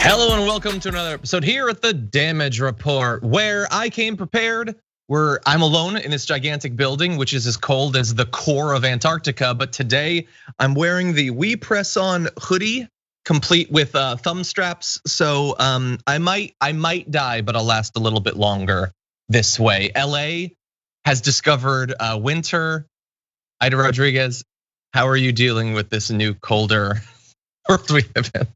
Hello and welcome to another episode here at the Damage Report, where I came prepared. Where I'm alone in this gigantic building, which is as cold as the core of Antarctica. But today I'm wearing the We Press On hoodie, complete with thumb straps. So I might die, but I'll last a little bit longer this way. LA has discovered winter. Aida Rodriguez, how are you dealing with this new colder earth we live in?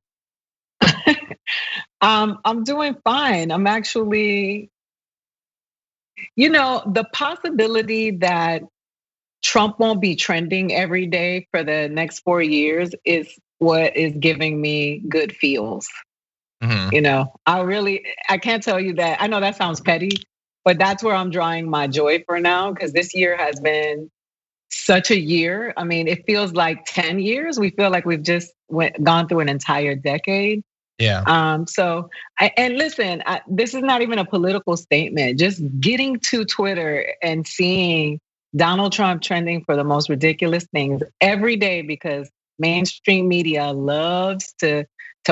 I'm doing fine. I'm actually, the possibility that Trump won't be trending every day for the next 4 years is what is giving me good feels. I can't tell you that. I know that sounds petty, but that's where I'm drawing my joy for now, because this year has been such a year. I mean, it feels like 10 years. We feel like we've just gone through an entire decade. Yeah. Listen, this is not even a political statement. Just getting to Twitter and seeing Donald Trump trending for the most ridiculous things every day because mainstream media loves to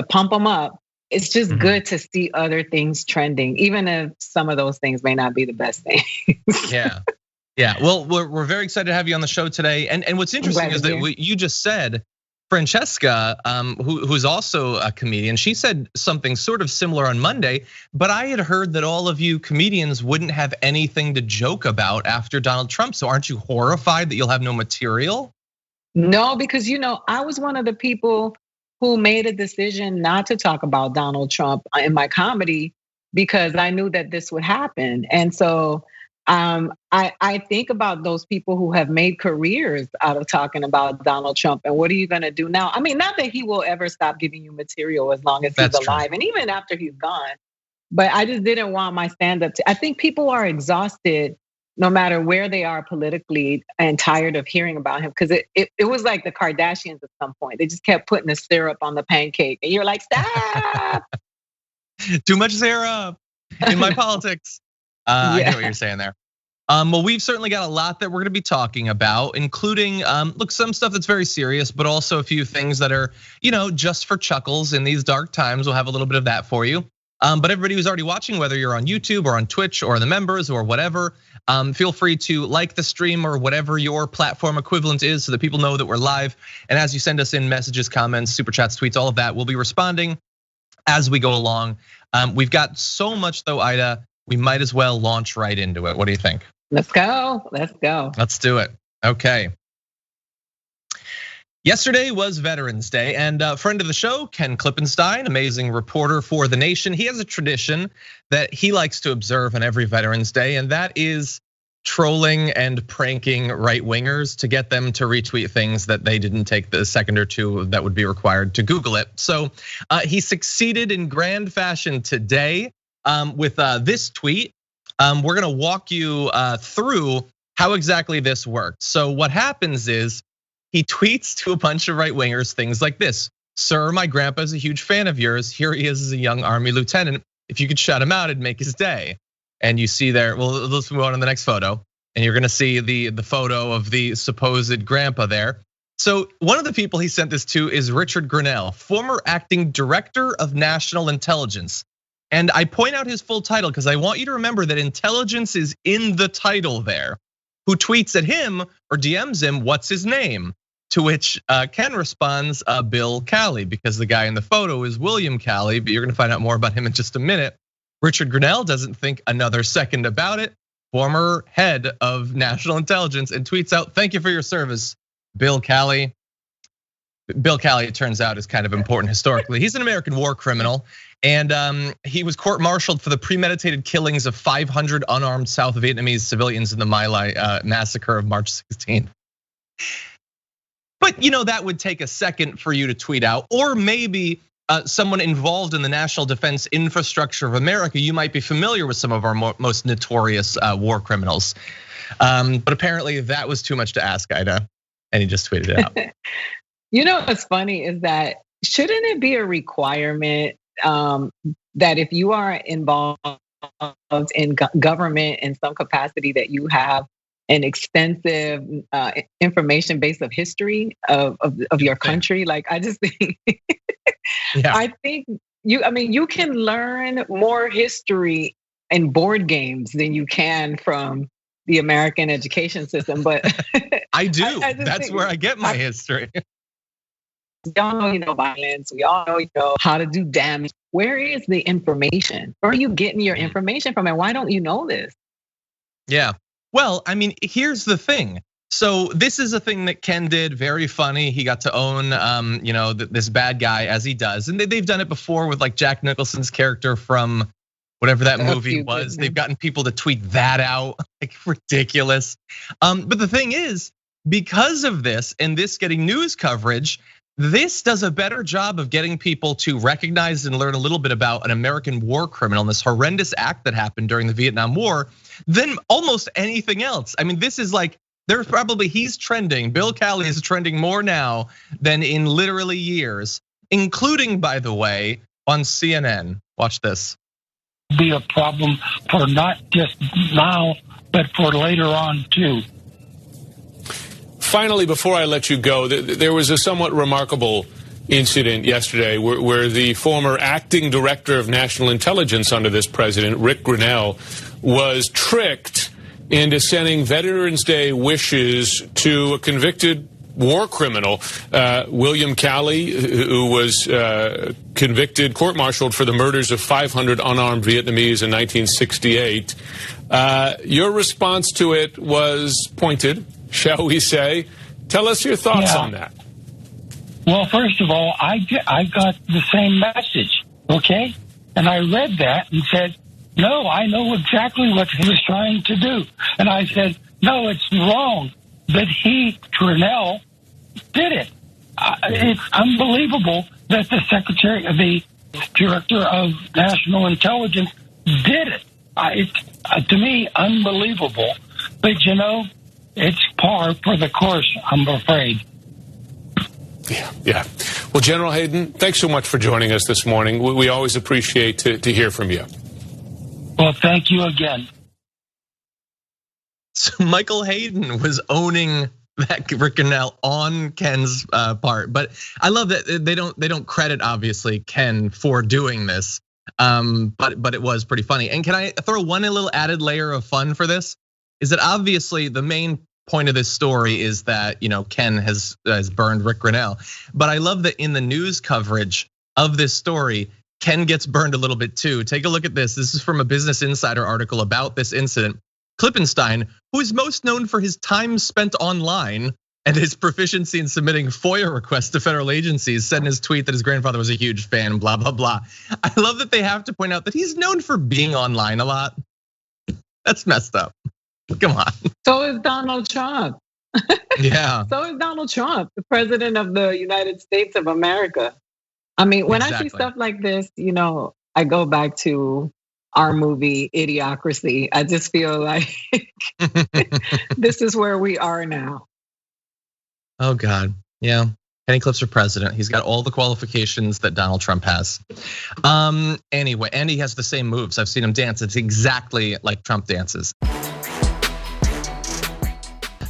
pump them up. It's just good to see other things trending, even if some of those things may not be the best things. Yeah. Well, we're very excited to have you on the show today. And what's interesting is that what you just said, Francesca, who's also a comedian, she said something sort of similar on Monday, but I had heard that all of you comedians wouldn't have anything to joke about after Donald Trump. So aren't you horrified that you'll have no material? No, because I was one of the people who made a decision not to talk about Donald Trump in my comedy because I knew that this would happen. And so I think about those people who have made careers out of talking about Donald Trump, and what are you gonna do now? I mean, not that he will ever stop giving you material as long as he's alive, and even after he's gone. But I just didn't want my stand-up I think people are exhausted no matter where they are politically and tired of hearing about him, because it was like the Kardashians at some point. They just kept putting the syrup on the pancake, and you're like, stop! Too much syrup in my politics. I get what you're saying there. Well, we've certainly got a lot that we're gonna be talking about, including, look, some stuff that's very serious, but also a few things that are, just for chuckles in these dark times. We'll have a little bit of that for you. But everybody who's already watching, whether you're on YouTube or on Twitch or the members or whatever, feel free to like the stream or whatever your platform equivalent is so that people know that we're live. And as you send us in messages, comments, super chats, tweets, all of that, we'll be responding as we go along. We've got so much though, Aida, we might as well launch right into it. What do you think? Let's go. Let's do it. Okay. Yesterday was Veterans Day, and a friend of the show, Ken Klippenstein, amazing reporter for The Nation, he has a tradition that he likes to observe on every Veterans Day, and that is trolling and pranking right-wingers to get them to retweet things that they didn't take the second or two that would be required to Google it. So he succeeded in grand fashion today with this tweet. We're gonna walk you through how exactly this works. So what happens is he tweets to a bunch of right-wingers things like this: "Sir, my grandpa's a huge fan of yours. Here he is as a young Army lieutenant. If you could shout him out, it'd make his day." And you see there, well, let's move on to the next photo. And you're gonna see the photo of the supposed grandpa there. So one of the people he sent this to is Richard Grenell, former acting director of national intelligence. And I point out his full title because I want you to remember that intelligence is in the title there. Who tweets at him or DMs him, "What's his name?" To which Ken responds, Bill Calley, because the guy in the photo is William Calley, but you're gonna find out more about him in just a minute. Richard Grenell doesn't think another second about it, former head of national intelligence, and tweets out, "Thank you for your service, Bill Calley." Bill Calley, it turns out, is kind of important historically. He's an American war criminal, and he was court-martialed for the premeditated killings of 500 unarmed South Vietnamese civilians in the My Lai massacre of March 16th. But that would take a second for you to tweet out, or maybe someone involved in the national defense infrastructure of America. You might be familiar with some of our most notorious war criminals, but apparently that was too much to ask, Aida, and he just tweeted it out. What's funny is that shouldn't it be a requirement that if you are involved in government in some capacity that you have an extensive information base of history of your country? Like, I just think, I think you can learn more history in board games than you can from the American education system. But I do. That's where I get my history. We all know, violence. We all know, how to do damage. Where is the information? Where are you getting your information from? And why don't you know this? Yeah. Well, I mean, here's the thing. So this is a thing that Ken did, very funny. He got to own, this bad guy as he does, and they've done it before with like Jack Nicholson's character from whatever that movie was. They've gotten people to tweet that out, like ridiculous. But the thing is, because of this and this getting news coverage, this does a better job of getting people to recognize and learn a little bit about an American war criminal and this horrendous act that happened during the Vietnam War than almost anything else. I mean, this is like, he's trending. Bill Calley is trending more now than in literally years, including, by the way, on CNN. Watch this. Be a problem for not just now, but for later on too. Finally, before I let you go, there was a somewhat remarkable incident yesterday where the former acting director of national intelligence under this president, Rick Grinnell, was tricked into sending Veterans Day wishes to a convicted war criminal, William Calley, who was convicted, court-martialed for the murders of 500 unarmed Vietnamese in 1968. Your response to it was pointed, shall we say. Tell us your thoughts on that. Well, first of all, I got the same message, okay? And I read that and said, no, I know exactly what he was trying to do. And I said, no, it's wrong that Grinnell, did it. It's unbelievable that the director of national intelligence did it. It's, to me, unbelievable. But, it's par for the course, I'm afraid. Yeah. Well, General Hayden, thanks so much for joining us this morning. We always appreciate to hear from you. Well, thank you again. So Michael Hayden was owning that Rick Grinnell on Ken's part, but I love that they don't credit obviously Ken for doing this, but it was pretty funny. And can I throw one little added layer of fun for this? Is that obviously the main point of this story is that Ken has burned Rick Grinnell, but I love that in the news coverage of this story, Ken gets burned a little bit too. Take a look at this. This is from a Business Insider article about this incident. Klippenstein, who is most known for his time spent online and his proficiency in submitting FOIA requests to federal agencies, said in his tweet that his grandfather was a huge fan, blah, blah, blah. I love that they have to point out that he's known for being online a lot. That's messed up. Come on. So is Donald Trump. Yeah. So is Donald Trump, the president of the United States of America. I mean, when I see stuff like this, I go back to our movie Idiocracy. I just feel like this is where we are now. Oh God, yeah. Penny Clips for president. He's got all the qualifications that Donald Trump has. Anyway, and he has the same moves. I've seen him dance. It's exactly like Trump dances.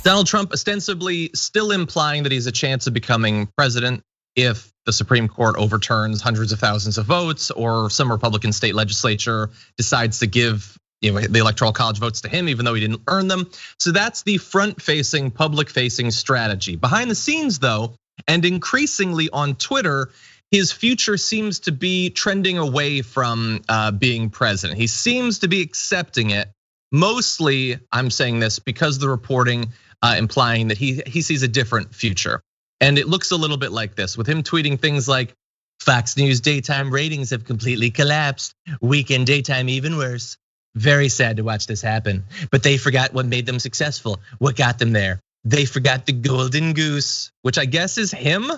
Donald Trump ostensibly still implying that he's a chance of becoming president if the Supreme Court overturns hundreds of thousands of votes, or some Republican state legislature decides to give the Electoral College votes to him, even though he didn't earn them. So that's the front-facing, public-facing strategy. Behind the scenes, though, and increasingly on Twitter, his future seems to be trending away from being president. He seems to be accepting it. Mostly, I'm saying this because the reporting implying that he sees a different future. And it looks a little bit like this, with him tweeting things like, Fox News daytime ratings have completely collapsed. Weekend daytime even worse. Very sad to watch this happen. But they forgot what made them successful. What got them there? They forgot the golden goose, which I guess is him.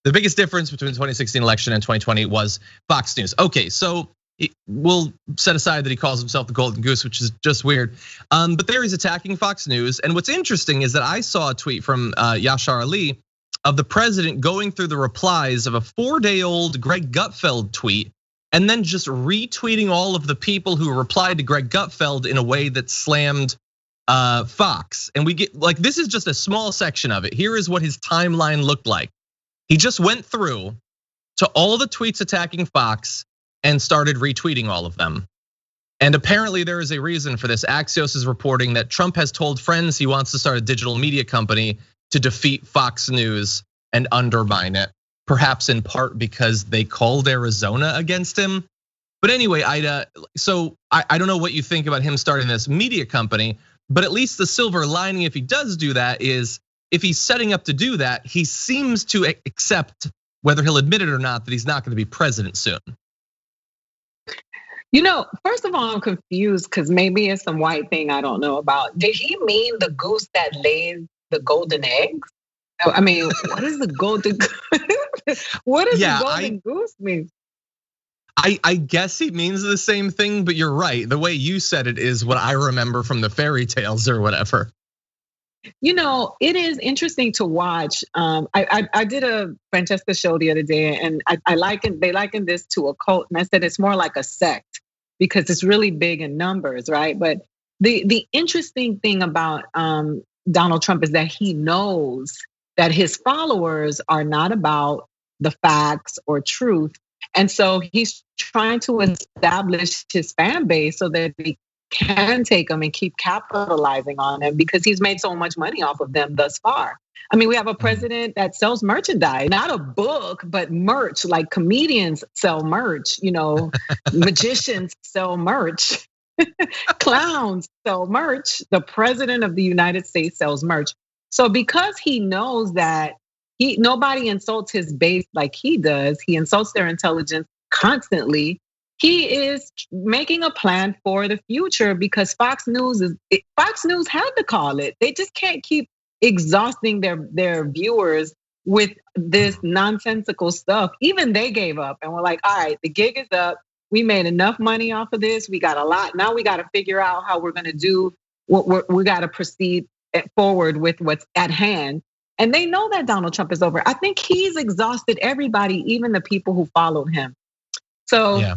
The biggest difference between the 2016 election and 2020 was Fox News. Okay, so we'll set aside that he calls himself the golden goose, which is just weird. But there he's attacking Fox News. And what's interesting is that I saw a tweet from Yashar Ali of the president going through the replies of a 4-day-old Greg Gutfeld tweet, and then just retweeting all of the people who replied to Greg Gutfeld in a way that slammed Fox. And we get this is just a small section of it. Here is what his timeline looked like. He just went through, to all the tweets attacking Fox and started retweeting all of them. And apparently there is a reason for this. Axios is reporting that Trump has told friends he wants to start a digital media company to defeat Fox News and undermine it, perhaps in part because they called Arizona against him. But anyway, Aida, so I don't know what you think about him starting this media company, but at least the silver lining, if he does do that, is if he's setting up to do that, he seems to accept, whether he'll admit it or not, that he's not going to be president soon. First of all, I'm confused because maybe it's some white thing I don't know about. Did he mean the goose that lays the golden eggs? I mean, what is the golden? What does the golden goose mean? I guess he means the same thing, but you're right. The way you said it is what I remember from the fairy tales or whatever. It is interesting to watch. I did a Francesca show the other day, and they likened this to a cult, and I said it's more like a sect because it's really big in numbers, right? But the interesting thing about Donald Trump is that he knows that his followers are not about the facts or truth, and so he's trying to establish his fan base so that he can take them and keep capitalizing on them because he's made so much money off of them thus far. I mean, we have a president that sells merchandise, not a book, but merch, like comedians sell merch, magicians sell merch, clowns sell merch. The president of the United States sells merch. So because he knows that nobody insults his base like he does, he insults their intelligence constantly. He is making a plan for the future because Fox News had to call it. They just can't keep exhausting their viewers with this nonsensical stuff. Even they gave up and were like, all right, the gig is up. We made enough money off of this. We got a lot. Now we got to figure out how we're going to do what we got to proceed forward with what's at hand. And they know that Donald Trump is over. I think he's exhausted everybody, even the people who followed him. So yeah.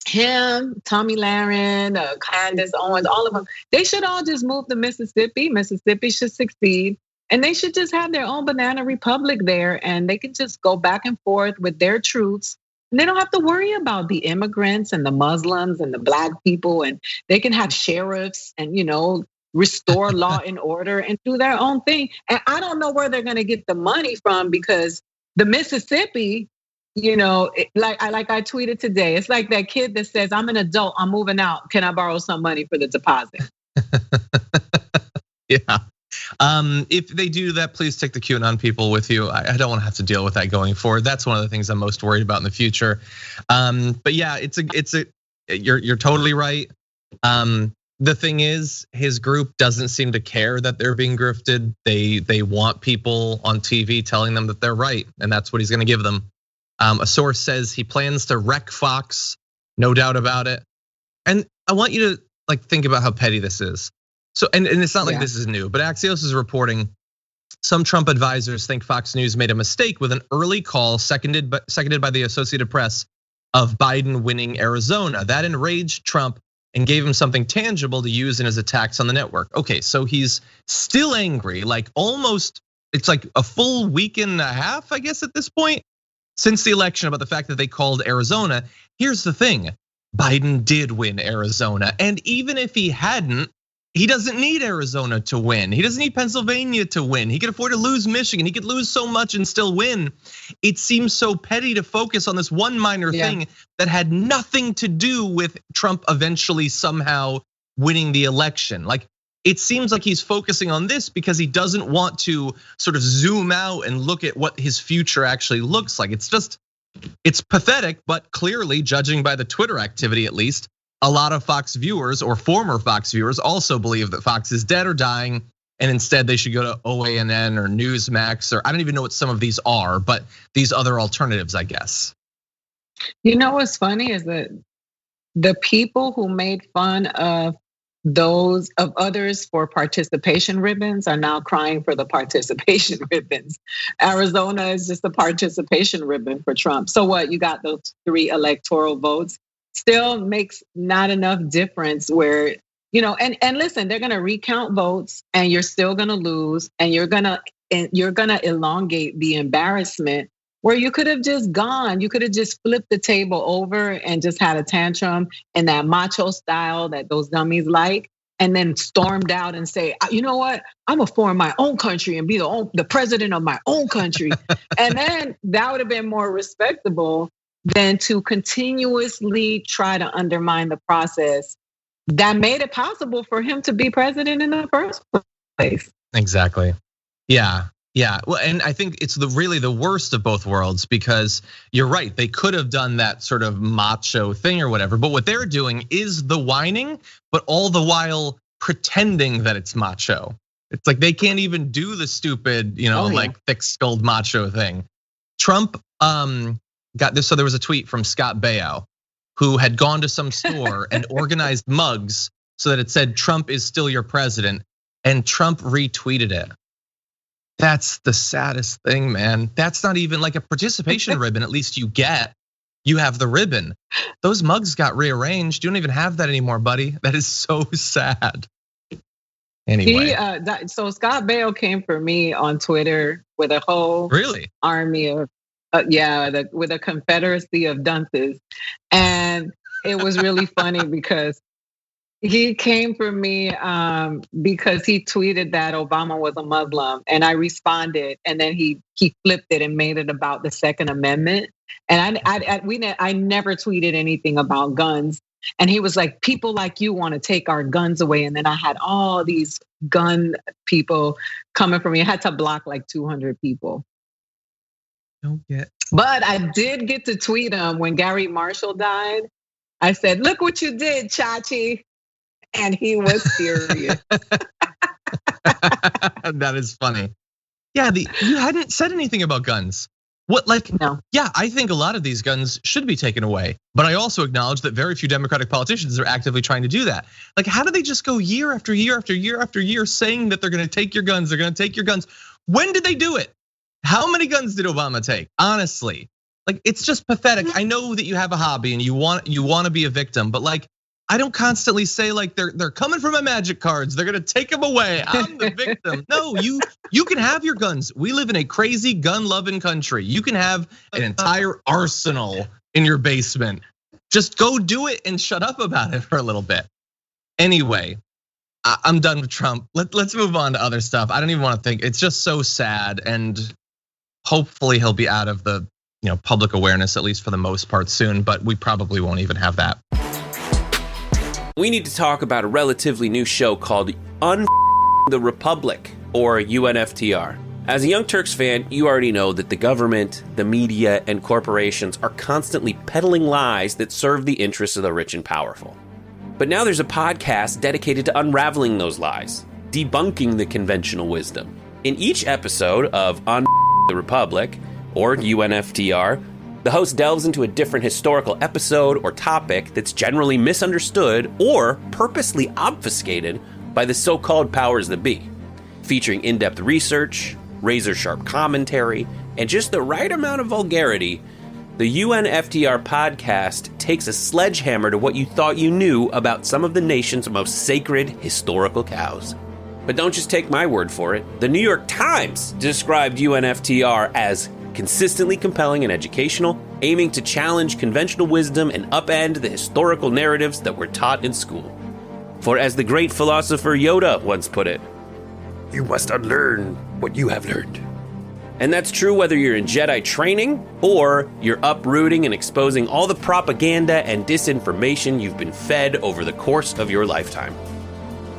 Him, Tommy Lahren, Candace Owens, all of them, they should all just move to Mississippi. Mississippi should succeed. And they should just have their own banana republic there. And they can just go back and forth with their truths. And they don't have to worry about the immigrants and the Muslims and the black people. And they can have sheriffs and, restore law and order and do their own thing. And I don't know where they're going to get the money from because the Mississippi, like I tweeted today, it's like that kid that says, I'm an adult, I'm moving out. Can I borrow some money for the deposit? Yeah. If they do that, please take the QAnon people with you. I don't want to have to deal with that going forward. That's one of the things I'm most worried about in the future. But yeah, you're totally right. The thing is, his group doesn't seem to care that they're being grifted. They want people on TV telling them that they're right, and that's what he's going to give them. A source says he plans to wreck Fox, no doubt about it. And I want you to think about how petty this is. So, and it's not like this is new, but Axios is reporting some Trump advisors think Fox News made a mistake with an early call seconded by the Associated Press of Biden winning Arizona. That enraged Trump and gave him something tangible to use in his attacks on the network. Okay, so he's still angry, it's like a full week and a half, I guess, at this point, since the election about the fact that they called Arizona. Here's the thing, Biden did win Arizona. And even if he hadn't, he doesn't need Arizona to win. He doesn't need Pennsylvania to win. He could afford to lose Michigan. He could lose so much and still win. It seems so petty to focus on this one minor thing that had nothing to do with Trump eventually somehow winning the election. It seems like he's focusing on this because he doesn't want to sort of zoom out and look at what his future actually looks like. It's pathetic, but clearly, judging by the Twitter activity at least, a lot of Fox viewers or former Fox viewers also believe that Fox is dead or dying, and instead they should go to OANN or Newsmax, or I don't even know what some of these are, but these other alternatives, I guess. What's funny is that the people who made fun of others for participation ribbons are now crying for the participation ribbons. Arizona is just a participation ribbon for Trump. So what? You got those 3 electoral votes. Still makes not enough difference where, and listen, they're gonna recount votes and you're still gonna lose and you're gonna elongate the embarrassment where you could have just gone. You could have just flipped the table over and just had a tantrum in that macho style that those dummies like, and then stormed out and say, you know what, I'm gonna form my own country and be the president of my own country. And then that would have been more respectable than to continuously try to undermine the process that made it possible for him to be president in the first place. Exactly. Yeah. Well, and I think it's really the worst of both worlds, because you're right. They could have done that sort of macho thing or whatever, but what they're doing is the whining, but all the while pretending that it's macho. It's like they can't even do the stupid, like thick-skulled macho thing. Trump got this. So there was a tweet from Scott Baio, who had gone to some store and organized mugs so that it said, "Trump is still your president," and Trump retweeted it. That's the saddest thing, man. That's not even like a participation ribbon. At least you have the ribbon. Those mugs got rearranged. You don't even have that anymore, buddy. That is so sad. Anyway. So Scott Baio came for me on Twitter with a whole army of, with a Confederacy of Dunces. And it was really funny because he came for me because he tweeted that Obama was a Muslim, and I responded, and then he flipped it and made it about the Second Amendment. And I never tweeted anything about guns. And he was like, people like you want to take our guns away. And then I had all these gun people coming for me. I had to block like 200 people. But I did get to tweet him when Gary Marshall died. I said, "Look what you did, Chachi." And he was serious. That is funny. Yeah, you hadn't said anything about guns. What, like, no. Yeah, I think a lot of these guns should be taken away. But I also acknowledge that very few Democratic politicians are actively trying to do that. Like, how do they just go year after year after year after year saying that they're gonna take your guns, they're gonna take your guns? When did they do it? How many guns did Obama take? Honestly, like, it's just pathetic. I know that you have a hobby and you want to be a victim, but like, I don't constantly say like they're coming for my magic cards, they're gonna take them away, I'm the victim. No, you can have your guns. We live in a crazy gun-loving country. You can have an entire arsenal in your basement. Just go do it and shut up about it for a little bit. Anyway, I'm done with Trump. Let's move on to other stuff. I don't even want to think. It's just so sad, and hopefully he'll be out of the public awareness, at least for the most part, soon. But we probably won't even have that. We need to talk about a relatively new show called the Republic, or UNFTR. As a Young Turks fan, you already know that the government, the media, and corporations are constantly peddling lies that serve the interests of the rich and powerful. But now there's a podcast dedicated to unraveling those lies, debunking the conventional wisdom. In each episode of the Republic, or UNFTR, the host delves into a different historical episode or topic that's generally misunderstood or purposely obfuscated by the so-called powers that be. Featuring in-depth research, razor-sharp commentary, and just the right amount of vulgarity, the UNFTR podcast takes a sledgehammer to what you thought you knew about some of the nation's most sacred historical cows. But don't just take my word for it. The New York Times described UNFTR as consistently compelling and educational, aiming to challenge conventional wisdom and upend the historical narratives that were taught in school. For as the great philosopher Yoda once put it, "You must unlearn what you have learned." And that's true whether you're in Jedi training or you're uprooting and exposing all the propaganda and disinformation you've been fed over the course of your lifetime.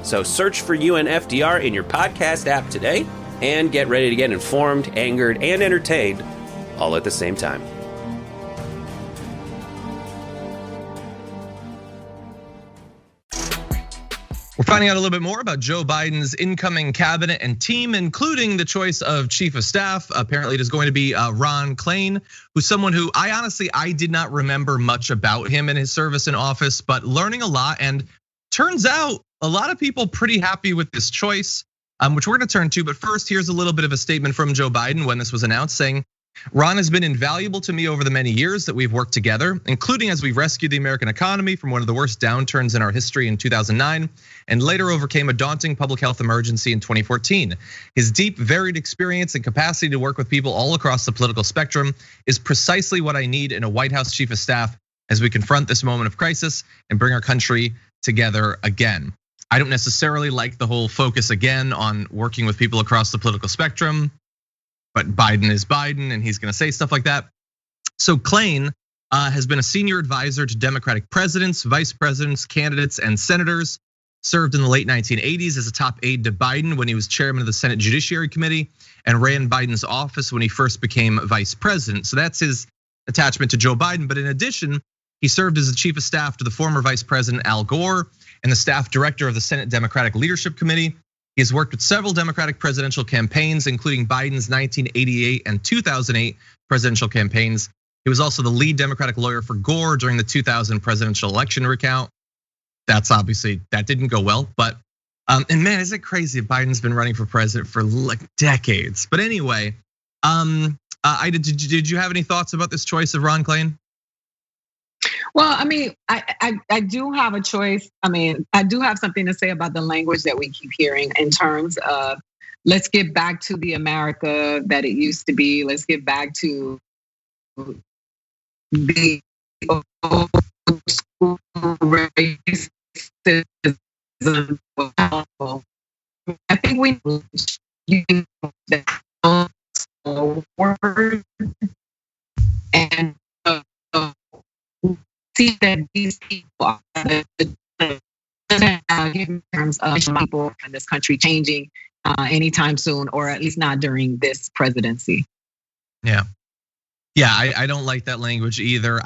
So search for UNFTR in your podcast app today and get ready to get informed, angered, and entertained all at the same time. We're finding out a little bit more about Joe Biden's incoming cabinet and team, including the choice of chief of staff. Apparently it is going to be Ron Klain, who's someone who I did not remember much about him in his service in office, but learning a lot. And turns out a lot of people pretty happy with this choice, which we're gonna turn to. But first, here's a little bit of a statement from Joe Biden when this was announced, saying, Ron has been invaluable to me over the many years that we've worked together, including as we rescued the American economy from one of the worst downturns in our history in 2009, and later overcame a daunting public health emergency in 2014. His deep, varied experience and capacity to work with people all across the political spectrum is precisely what I need in a White House chief of staff as we confront this moment of crisis and bring our country together again. I don't necessarily like the whole focus again on working with people across the political spectrum, but Biden is Biden and he's gonna say stuff like that. So Klain has been a senior advisor to Democratic presidents, vice presidents, candidates, and senators, served in the late 1980s as a top aide to Biden when he was chairman of the Senate Judiciary Committee, and ran Biden's office when he first became vice president. So that's his attachment to Joe Biden. But in addition, he served as the chief of staff to the former vice president Al Gore and the staff director of the Senate Democratic Leadership Committee. He has worked with several Democratic presidential campaigns, including Biden's 1988 and 2008 presidential campaigns. He was also the lead Democratic lawyer for Gore during the 2000 presidential election recount. That's obviously, that didn't go well, but, and man, is it crazy Biden's been running for president for like decades. But anyway, Aida, did you have any thoughts about this choice of Ron Klain? Well, I mean, I do have a choice. I mean, I do have something to say about the language that we keep hearing in terms of let's get back to the America that it used to be. Let's get back to the old school racism. I think we use that word and see that these people in terms of people in this country changing anytime soon, or at least not during this presidency. Yeah, I don't like that language either.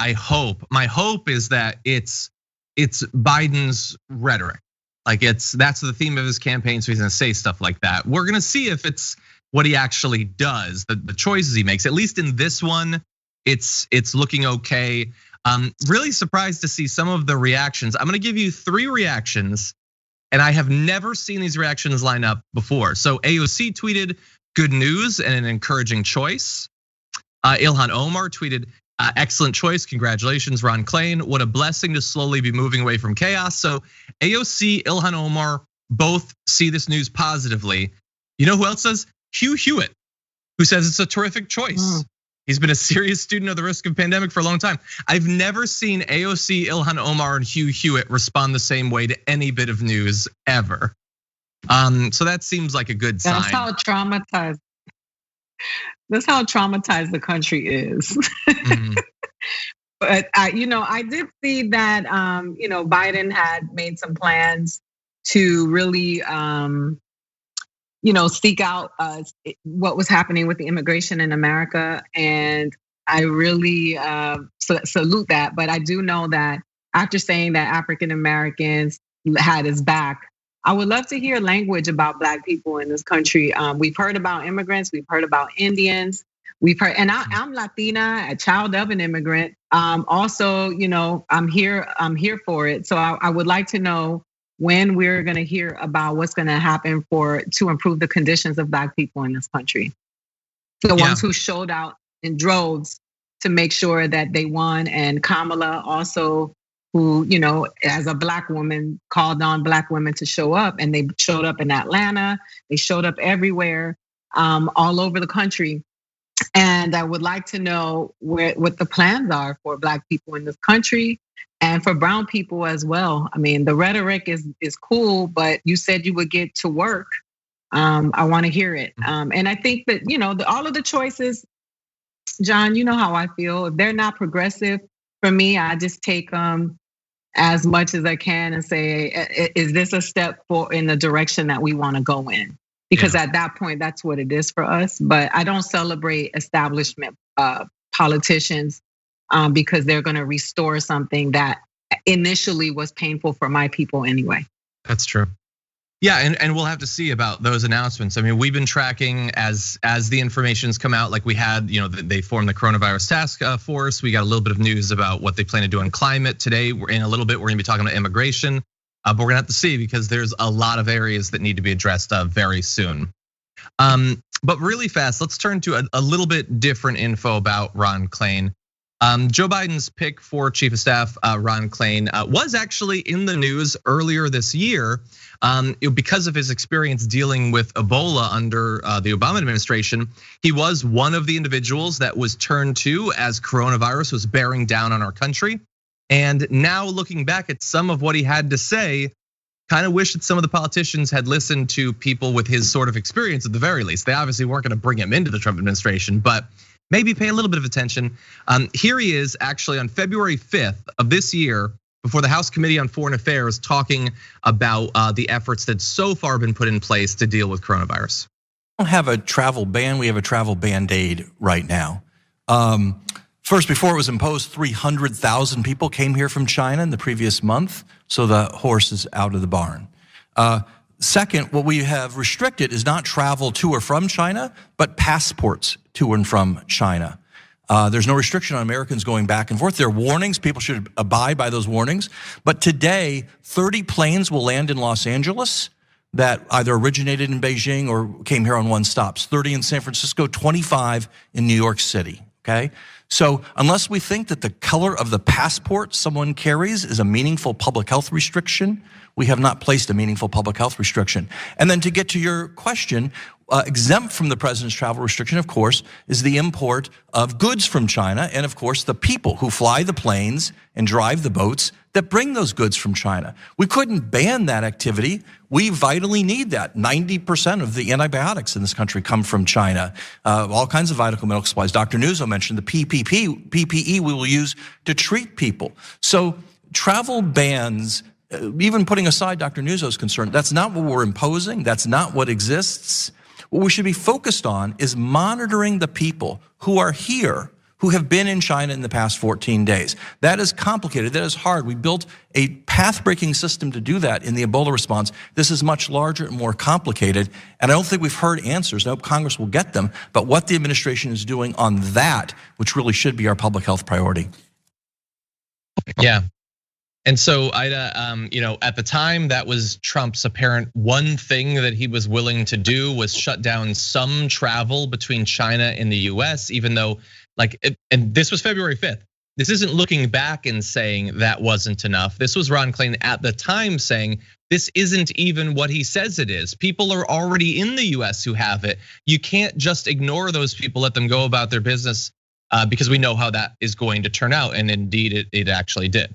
My hope is that it's Biden's rhetoric. Like that's the theme of his campaign, so he's gonna say stuff like that. We're gonna see if it's what he actually does, the choices he makes. At least in this one, it's looking okay. Really surprised to see some of the reactions. I'm gonna give you 3 reactions, and I have never seen these reactions line up before. So AOC tweeted, "Good news and an encouraging choice." Ilhan Omar tweeted, "Excellent choice, congratulations, Ron Klain. What a blessing to slowly be moving away from chaos." So AOC, Ilhan Omar both see this news positively. You know who else says? Hugh Hewitt, who says it's a terrific choice. He's been a serious student of the risk of pandemic for a long time. I've never seen AOC, Ilhan Omar, and Hugh Hewitt respond the same way to any bit of news ever. So that seems like a good sign. That's how traumatized the country is. But I did see that Biden had made some plans to really seek out what was happening with the immigration in America, and I really salute that. But I do know that after saying that African Americans had his back, I would love to hear language about Black people in this country. We've heard about immigrants, we've heard about Indians, we've heard, and I'm Latina, a child of an immigrant. Also, I'm here for it. So I would like to know when we're gonna hear about what's gonna happen to improve the conditions of Black people in this country. The ones who showed out in droves to make sure that they won, and Kamala also, who, as a Black woman, called on Black women to show up, and they showed up in Atlanta, they showed up everywhere, all over the country. And I would like to know what the plans are for Black people in this country, and for brown people as well. I mean, the rhetoric is cool, but you said you would get to work. I want to hear it. And I think that, all of the choices, John, you know how I feel. If they're not progressive for me, I just take them as much as I can and say, is this a step in the direction that we want to go in? Because at that point, that's what it is for us. But I don't celebrate establishment politicians because they're gonna restore something that initially was painful for my people anyway. That's true. Yeah, and we'll have to see about those announcements. I mean, we've been tracking as the information's come out, like we had, they formed the coronavirus task force. We got a little bit of news about what they plan to do on climate today. In a little bit, we're gonna be talking about immigration, but we're gonna have to see because there's a lot of areas that need to be addressed very soon. But really fast, let's turn to a little bit different info about Ron Klain. Joe Biden's pick for Chief of Staff, Ron Klain, was actually in the news earlier this year because of his experience dealing with Ebola under the Obama administration. He was one of the individuals that was turned to as coronavirus was bearing down on our country. And now looking back at some of what he had to say, kind of wish that some of the politicians had listened to people with his sort of experience at the very least. They obviously weren't going to bring him into the Trump administration, but maybe pay a little bit of attention. Here he is actually on February 5th of this year before the House Committee on Foreign Affairs talking about the efforts that so far been put in place to deal with coronavirus. We don't have a travel ban, we have a travel band-aid right now. First, before it was imposed, 300,000 people came here from China in the previous month, so the horse is out of the barn. Second, what we have restricted is not travel to or from China, but passports to and from China. There's no restriction on Americans going back and forth. There are warnings, people should abide by those warnings. But today, 30 planes will land in Los Angeles that either originated in Beijing or came here on one stops. 30 in San Francisco, 25 in New York City, okay? So unless we think that the color of the passport someone carries is a meaningful public health restriction, we have not placed a meaningful public health restriction. And then to get to your question, exempt from the president's travel restriction, of course, is the import of goods from China and, of course, the people who fly the planes and drive the boats that bring those goods from China. We couldn't ban that activity. We vitally need that. 90% of the antibiotics in this country come from China. All kinds of vital medical supplies. Dr. Nuzzo mentioned the PPE we will use to treat people. So travel bans, even putting aside Dr. Nuzzo's concern, that's not what we're imposing. That's not what exists. What we should be focused on is monitoring the people who are here, who have been in China in the past 14 days. That is complicated, that is hard. We built a path-breaking system to do that in the Ebola response. This is much larger and more complicated, and I don't think we've heard answers. I hope Congress will get them, but what the administration is doing on that, which really should be our public health priority. Yeah. And so Aida, at the time that was Trump's apparent one thing that he was willing to do was shut down some travel between China and the US, even though and this was February 5th. This isn't looking back and saying that wasn't enough. This was Ron Klain at the time saying this isn't even what he says it is. People are already in the US who have it. You can't just ignore those people, let them go about their business because we know how that is going to turn out. And indeed it actually did.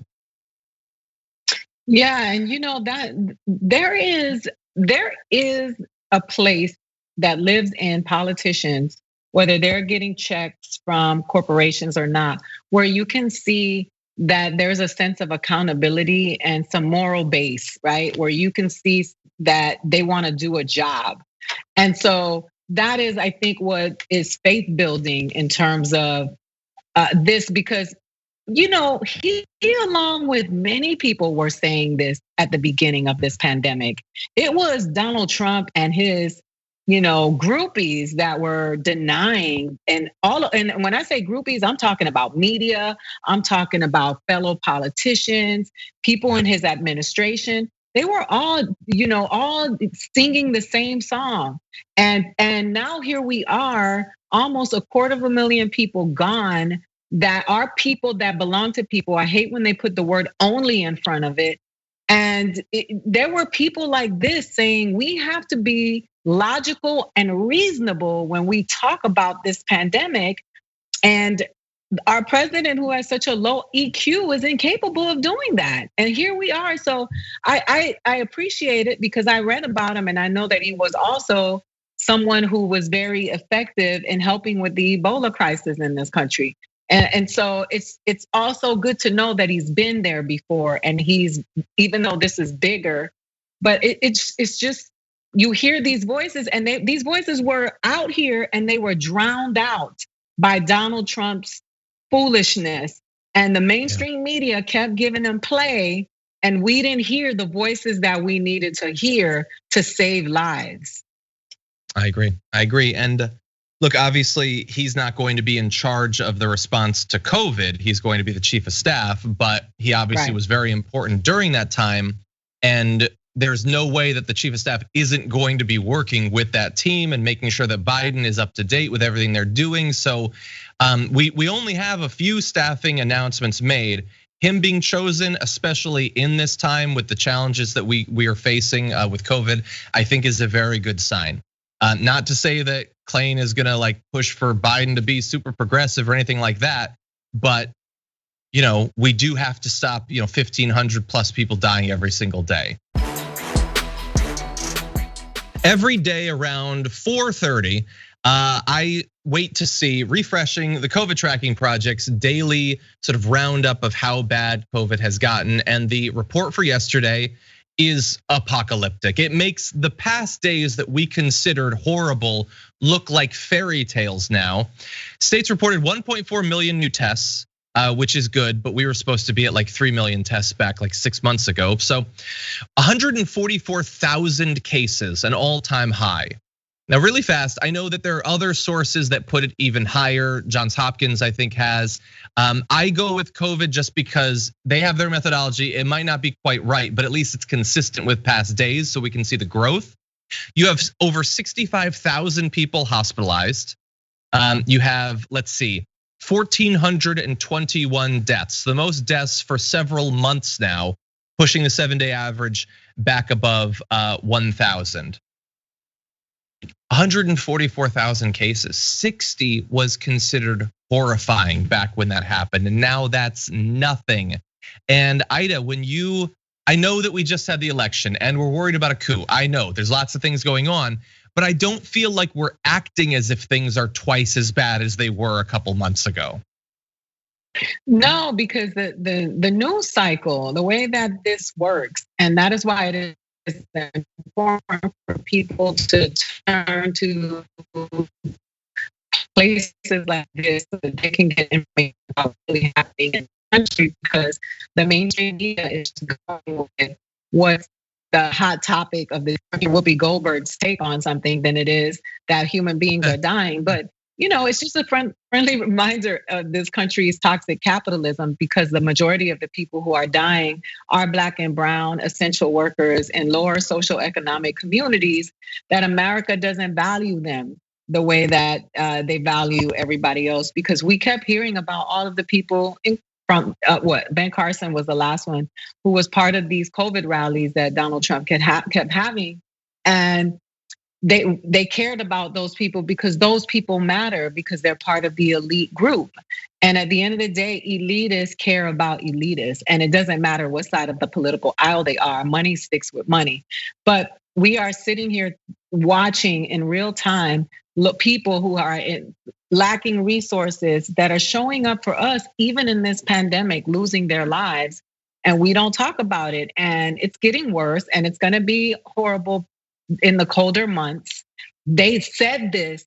Yeah, and that there is a place that lives in politicians, whether they're getting checks from corporations or not, where you can see that there's a sense of accountability and some moral base, right? Where you can see that they want to do a job. And so that is, I think, what is faith building in terms of this, because he along with many people were saying this at the beginning of this pandemic. It was Donald Trump and his groupies that were denying, and when I say groupies, I'm talking about media, I'm talking about fellow politicians, people in his administration. They were all singing the same song. And now here we are, almost 250,000 people gone that are people that belong to people. I hate when they put the word only in front of it. And there were people like this saying we have to be logical and reasonable when we talk about this pandemic. And our president, who has such a low EQ, is incapable of doing that. And here we are. So I appreciate it because I read about him and I know that he was also someone who was very effective in helping with the Ebola crisis in this country. And so it's also good to know that he's been there before, and even though this is bigger, but it's just, you hear these voices, and these voices were out here and they were drowned out by Donald Trump's foolishness, and the mainstream media kept giving them play, and we didn't hear the voices that we needed to hear to save lives. I agree. And look, obviously, he's not going to be in charge of the response to COVID. He's going to be the chief of staff, but he obviously was very important during that time. And there's no way that the chief of staff isn't going to be working with that team and making sure that Biden is up to date with everything they're doing. So we only have a few staffing announcements made. Him being chosen, especially in this time with the challenges that we are facing with COVID, I think is a very good sign. Not to say that Klain is gonna like push for Biden to be super progressive or anything like that, but we do have to stop 1,500 plus people dying every single day. Every day around 4:30, I wait to see refreshing the COVID tracking project's daily sort of roundup of how bad COVID has gotten. And the report for yesterday is apocalyptic. It makes the past days that we considered horrible look like fairy tales now. States reported 1.4 million new tests, which is good, but we were supposed to be at like 3 million tests back like 6 months ago. So 144,000 cases, an all-time high. Now, really fast, I know that there are other sources that put it even higher. Johns Hopkins, I think, has. I go with COVID just because they have their methodology. It might not be quite right, but at least it's consistent with past days, so we can see the growth. You have over 65,000 people hospitalized. You have, let's see, 1,421 deaths, the most deaths for several months now, pushing the 7-day average back above 1,000. 144,000 cases, 60 was considered horrifying back when that happened, and now that's nothing. And Aida, I know that we just had the election and we're worried about a coup. I know there's lots of things going on, but I don't feel like we're acting as if things are twice as bad as they were a couple months ago. No, because the news cycle, the way that this works, and that is why it is important for people to turn to places like this so that they can get information about what's really happening in the country, because the mainstream media is going with what's the hot topic of the Whoopi Goldberg's take on something than it is that human beings are dying. But it's just a friendly reminder of this country's toxic capitalism, because the majority of the people who are dying are Black and brown essential workers in lower socioeconomic communities, that America doesn't value them the way that they value everybody else. Because we kept hearing about all of the people from Ben Carson was the last one who was part of these COVID rallies that Donald Trump kept having. And they cared about those people because those people matter, because they're part of the elite group. And at the end of the day, elitists care about elitists. And it doesn't matter what side of the political aisle they are. Money sticks with money. But we are sitting here watching in real time people who are lacking resources that are showing up for us, even in this pandemic, losing their lives. And we don't talk about it. And it's getting worse, and it's gonna be horrible in the colder months. They said this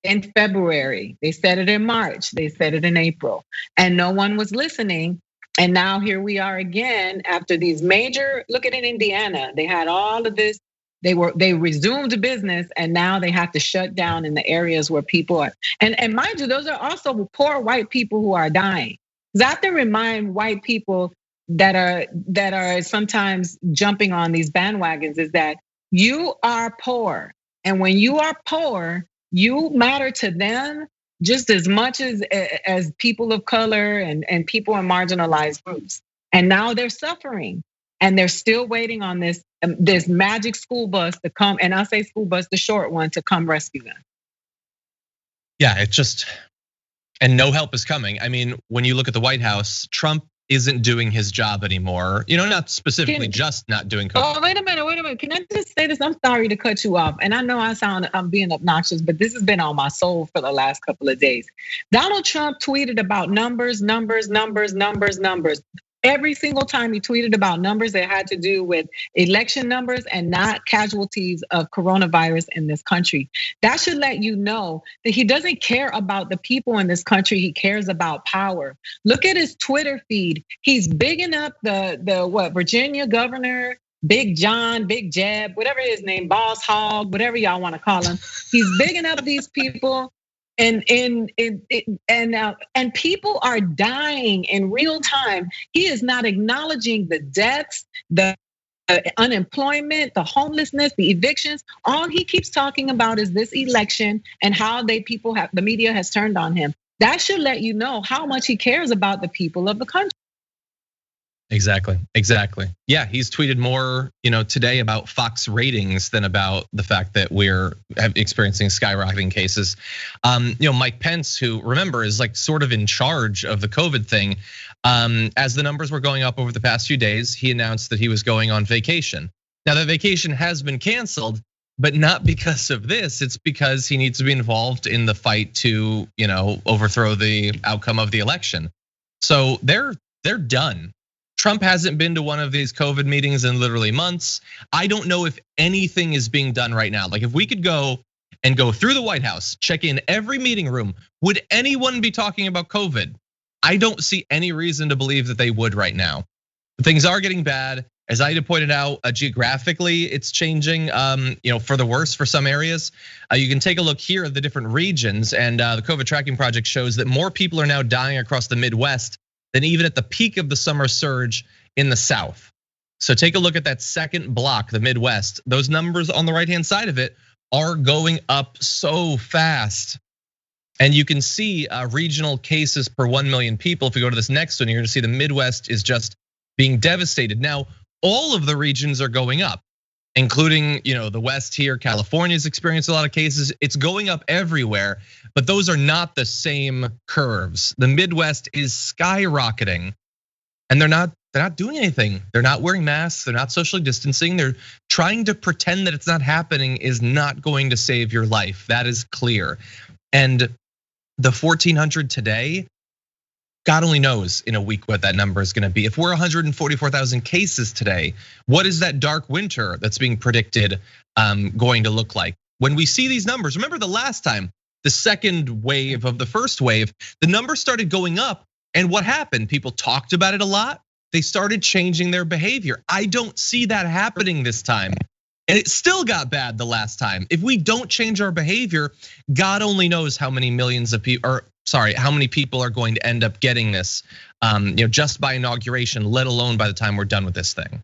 in February, they said it in March, they said it in April, and no one was listening. And now here we are again after these major, look at it in Indiana, they had all of this, they resumed business, and now they have to shut down in the areas where people are. And mind you, those are also poor white people who are dying. Because I have to remind white people that are sometimes jumping on these bandwagons is that you are poor. And when you are poor, you matter to them just as much as people of color and people in marginalized groups. And now they're suffering, and they're still waiting on this magic school bus to come. And I say school bus, the short one, to come rescue them. Yeah, and no help is coming. I mean, when you look at the White House, Trump isn't doing his job anymore. Not specifically just not doing COVID. Oh, wait a minute. Can I just say this? I'm sorry to cut you off. And I know I'm being obnoxious, but this has been on my soul for the last couple of days. Donald Trump tweeted about numbers. Every single time he tweeted about numbers that had to do with election numbers and not casualties of coronavirus in this country. That should let you know that he doesn't care about the people in this country. He cares about power. Look at his Twitter feed. He's bigging up the Virginia governor, Big John, Big Jeb, whatever his name, Boss Hog, whatever y'all want to call him. He's bigging up these people. And people are dying in real time. He is not acknowledging the deaths, the unemployment, the homelessness, the evictions. All he keeps talking about is this election and how the media has turned on him. That should let you know how much he cares about the people of the country. Exactly. Yeah, he's tweeted more, today about Fox ratings than about the fact that we're experiencing skyrocketing cases. Mike Pence, who remember is like sort of in charge of the COVID thing, as the numbers were going up over the past few days, he announced that he was going on vacation. Now that vacation has been canceled, but not because of this. It's because he needs to be involved in the fight to, overthrow the outcome of the election. So they're done. Trump hasn't been to one of these COVID meetings in literally months. I don't know if anything is being done right now. Like if we could go through the White House, check in every meeting room, would anyone be talking about COVID? I don't see any reason to believe that they would right now. Things are getting bad. As Aida pointed out, geographically, it's changing, for the worse for some areas. You can take a look here at the different regions, and the COVID tracking project shows that more people are now dying across the Midwest than even at the peak of the summer surge in the South. So take a look at that second block, the Midwest. Those numbers on the right-hand side of it are going up so fast. And you can see regional cases per 1 million people. If we go to this next one, you're gonna see the Midwest is just being devastated. Now, all of the regions are going up, including the West here. California's experienced a lot of cases. It's going up everywhere, but those are not the same curves. The Midwest is skyrocketing, and they're not doing anything. They're not wearing masks, they're not socially distancing. They're trying to pretend that it's not happening is not going to save your life. That is clear. And the 1,400 today, God only knows in a week what that number is gonna be. If we're 144,000 cases today, what is that dark winter that's being predicted going to look like? When we see these numbers, remember the last time, the second wave of the first wave, the numbers started going up, and what happened? People talked about it a lot. They started changing their behavior. I don't see that happening this time. And it still got bad the last time. If we don't change our behavior, God only knows how many millions of people, how many people are going to end up getting this, just by inauguration, let alone by the time we're done with this thing.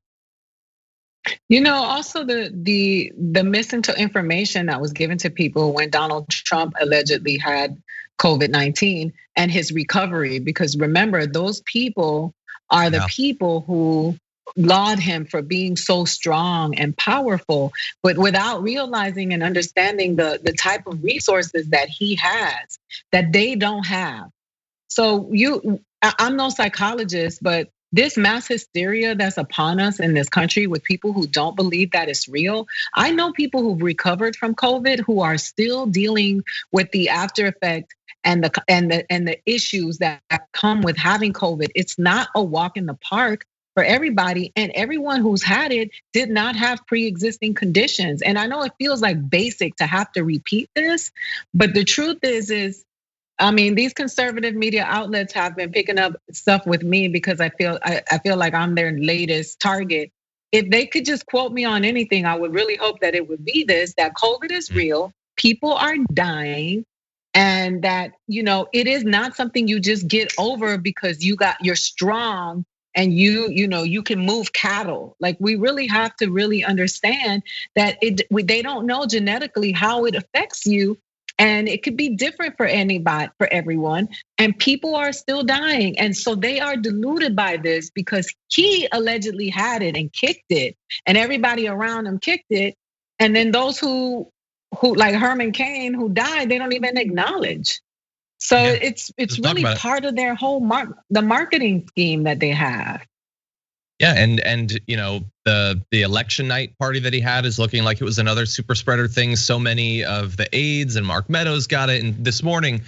Also the misinformation that was given to people when Donald Trump allegedly had COVID-19 and his recovery, because remember, those people are the people who laud him for being so strong and powerful, but without realizing and understanding the type of resources that he has that they don't have. So I'm no psychologist, but this mass hysteria that's upon us in this country with people who don't believe that it's real. I know people who've recovered from COVID who are still dealing with the after effect and the issues that come with having COVID. It's not a walk in the park for everybody, and everyone who's had it did not have pre-existing conditions. And I know it feels like basic to have to repeat this, but the truth is these conservative media outlets have been picking up stuff with me because I feel like I'm their latest target. If they could just quote me on anything, I would really hope that it would be this, that COVID is real, people are dying, and that it is not something you just get over because you're strong and you can move cattle. Like, we really have to really understand that they don't know genetically how it affects you. And it could be different for everyone, and people are still dying. And so they are deluded by this because he allegedly had it and kicked it, and everybody around him kicked it. And then those who like Herman Cain, who died, they don't even acknowledge. So it's really part of their whole the marketing scheme that they have. Yeah, and the election night party that he had is looking like it was another super spreader thing. So many of the aides and Mark Meadows got it, and this morning,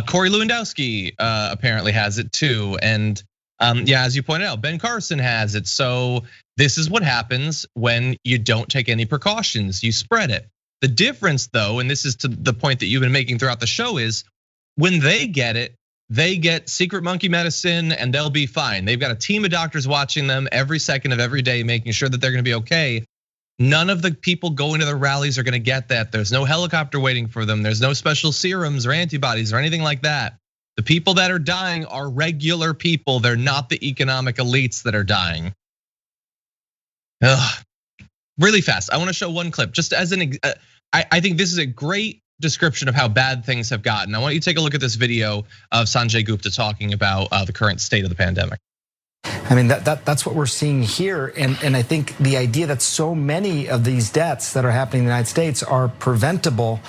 Corey Lewandowski apparently has it too. And as you pointed out, Ben Carson has it. So this is what happens when you don't take any precautions. You spread it. The difference, though, and this is to the point that you've been making throughout the show, is when they get it, they get secret monkey medicine and they'll be fine. They've got a team of doctors watching them every second of every day, making sure that they're gonna be okay. None of the people going to the rallies are gonna get that. There's no helicopter waiting for them. There's no special serums or antibodies or anything like that. The people that are dying are regular people. They're not the economic elites that are dying. Really fast, I want to show one clip just as an. I think this is a great description of how bad things have gotten. I want you to take a look at this video of Sanjay Gupta talking about the current state of the pandemic. I mean, that's what we're seeing here. And I think the idea that so many of these deaths that are happening in the United States are preventable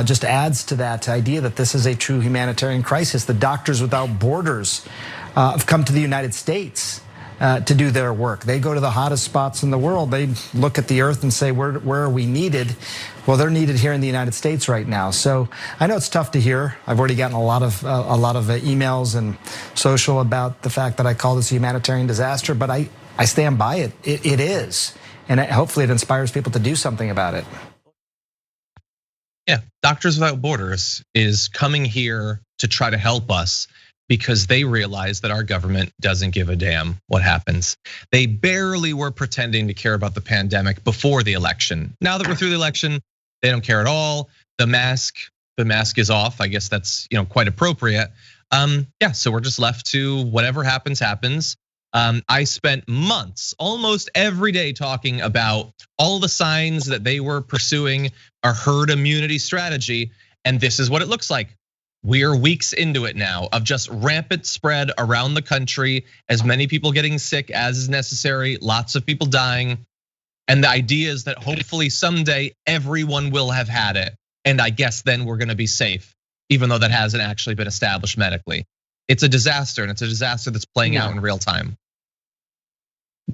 just adds to that idea that this is a true humanitarian crisis. The Doctors Without Borders have come to the United States to do their work. They go to the hottest spots in the world. They look at the earth and say, where are we needed? Well, they're needed here in the United States right now. So I know it's tough to hear. I've already gotten a lot of emails and social about the fact that I call this a humanitarian disaster, but I stand by it. It is. And hopefully it inspires people to do something about it. Yeah, Doctors Without Borders is coming here to try to help us because they realize that our government doesn't give a damn what happens. They barely were pretending to care about the pandemic before the election. Now that we're through the election, they don't care at all. The mask is off. I guess that's quite appropriate. Yeah, so we're just left to whatever happens. I spent months, almost every day, talking about all the signs that they were pursuing a herd immunity strategy, and this is what it looks like. We're weeks into it now of just rampant spread around the country, as many people getting sick as is necessary, lots of people dying. And the idea is that hopefully someday everyone will have had it. And I guess then we're gonna be safe, even though that hasn't actually been established medically. It's a disaster, and it's a disaster that's playing out in real time.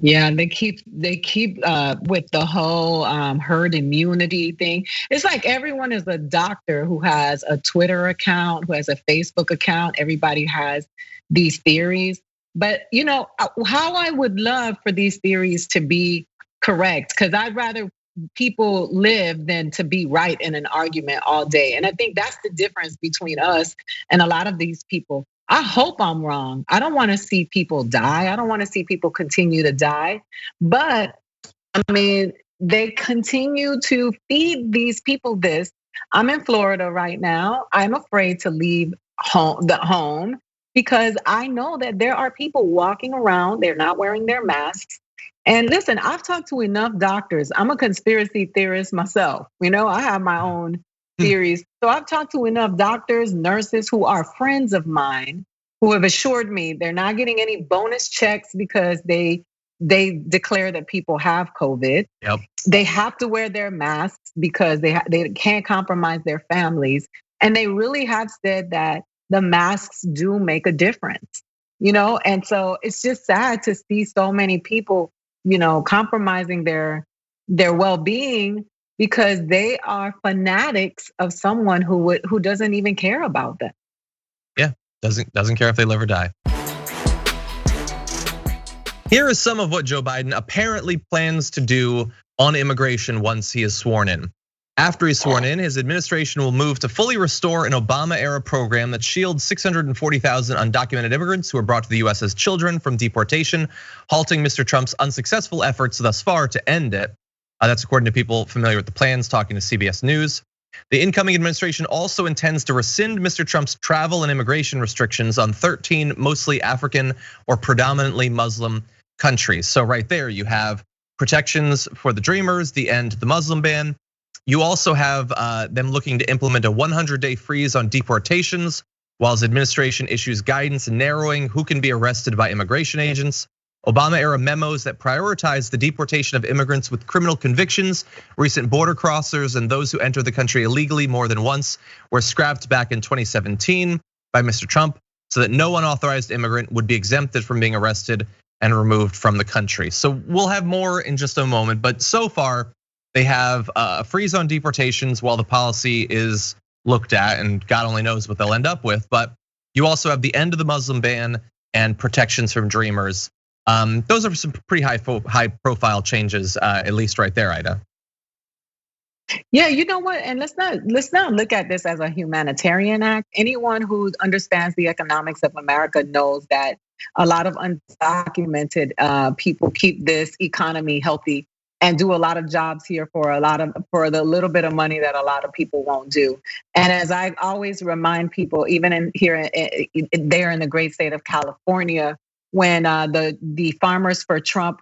Yeah, they keep with the whole herd immunity thing. It's like everyone is a doctor who has a Twitter account, who has a Facebook account. Everybody has these theories. But how I would love for these theories to be correct, because I'd rather people live than to be right in an argument all day. And I think that's the difference between us and a lot of these people. I hope I'm wrong. I don't want to see people die. I don't want to see people continue to die. But I mean, they continue to feed these people this. I'm in Florida right now. I'm afraid to leave home because I know that there are people walking around. They're not wearing their masks. And listen, I've talked to enough doctors. I'm a conspiracy theorist myself. I have my own theories. So I've talked to enough doctors, nurses who are friends of mine who have assured me they're not getting any bonus checks because they declare that people have COVID. Yep. They have to wear their masks because they can't compromise their families. And they really have said that the masks do make a difference, And so it's just sad to see so many people, compromising their well-being because they are fanatics of someone who doesn't even care about them. Yeah, doesn't care if they live or die. Here is some of what Joe Biden apparently plans to do on immigration once he is sworn in. After he's sworn in, his administration will move to fully restore an Obama-era program that shields 640,000 undocumented immigrants who were brought to the US as children from deportation, halting Mr. Trump's unsuccessful efforts thus far to end it. That's according to people familiar with the plans talking to CBS News. The incoming administration also intends to rescind Mr. Trump's travel and immigration restrictions on 13 mostly African or predominantly Muslim countries. So right there you have protections for the Dreamers, the end to the Muslim ban. You also have them looking to implement a 100-day freeze on deportations while his administration issues guidance narrowing who can be arrested by immigration agents. Obama-era memos that prioritize the deportation of immigrants with criminal convictions, recent border crossers, and those who enter the country illegally more than once were scrapped back in 2017 by Mr. Trump so that no unauthorized immigrant would be exempted from being arrested and removed from the country. So we'll have more in just a moment, but so far they have a freeze on deportations while the policy is looked at, and God only knows what they'll end up with. But you also have the end of the Muslim ban and protections from Dreamers. Those are some pretty high profile changes, at least right there, Aida. Yeah, you know what? And let's not look at this as a humanitarian act. Anyone who understands the economics of America knows that a lot of undocumented people keep this economy healthy and do a lot of jobs here for the little bit of money that a lot of people won't do. And as I always remind people, even there in the great state of California, when the farmers for Trump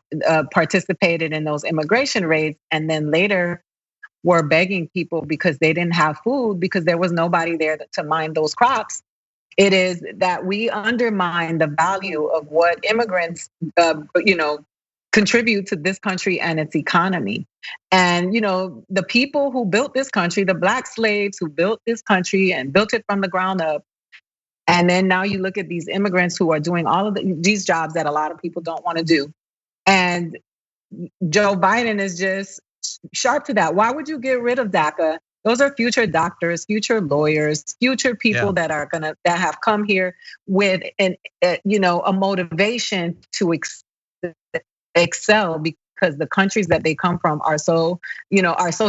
participated in those immigration raids, and then later were begging people because they didn't have food because there was nobody there to mine those crops. It is that we undermine the value of what immigrants, contribute to this country and its economy. And the people who built this country, the Black slaves who built this country and built it from the ground up. And then now you look at these immigrants who are doing all of these jobs that a lot of people don't want to do. And Joe Biden is just sharp to that. Why would you get rid of DACA? Those are future doctors, future lawyers, future people that have come here with a motivation to excel, because the countries that they come from are so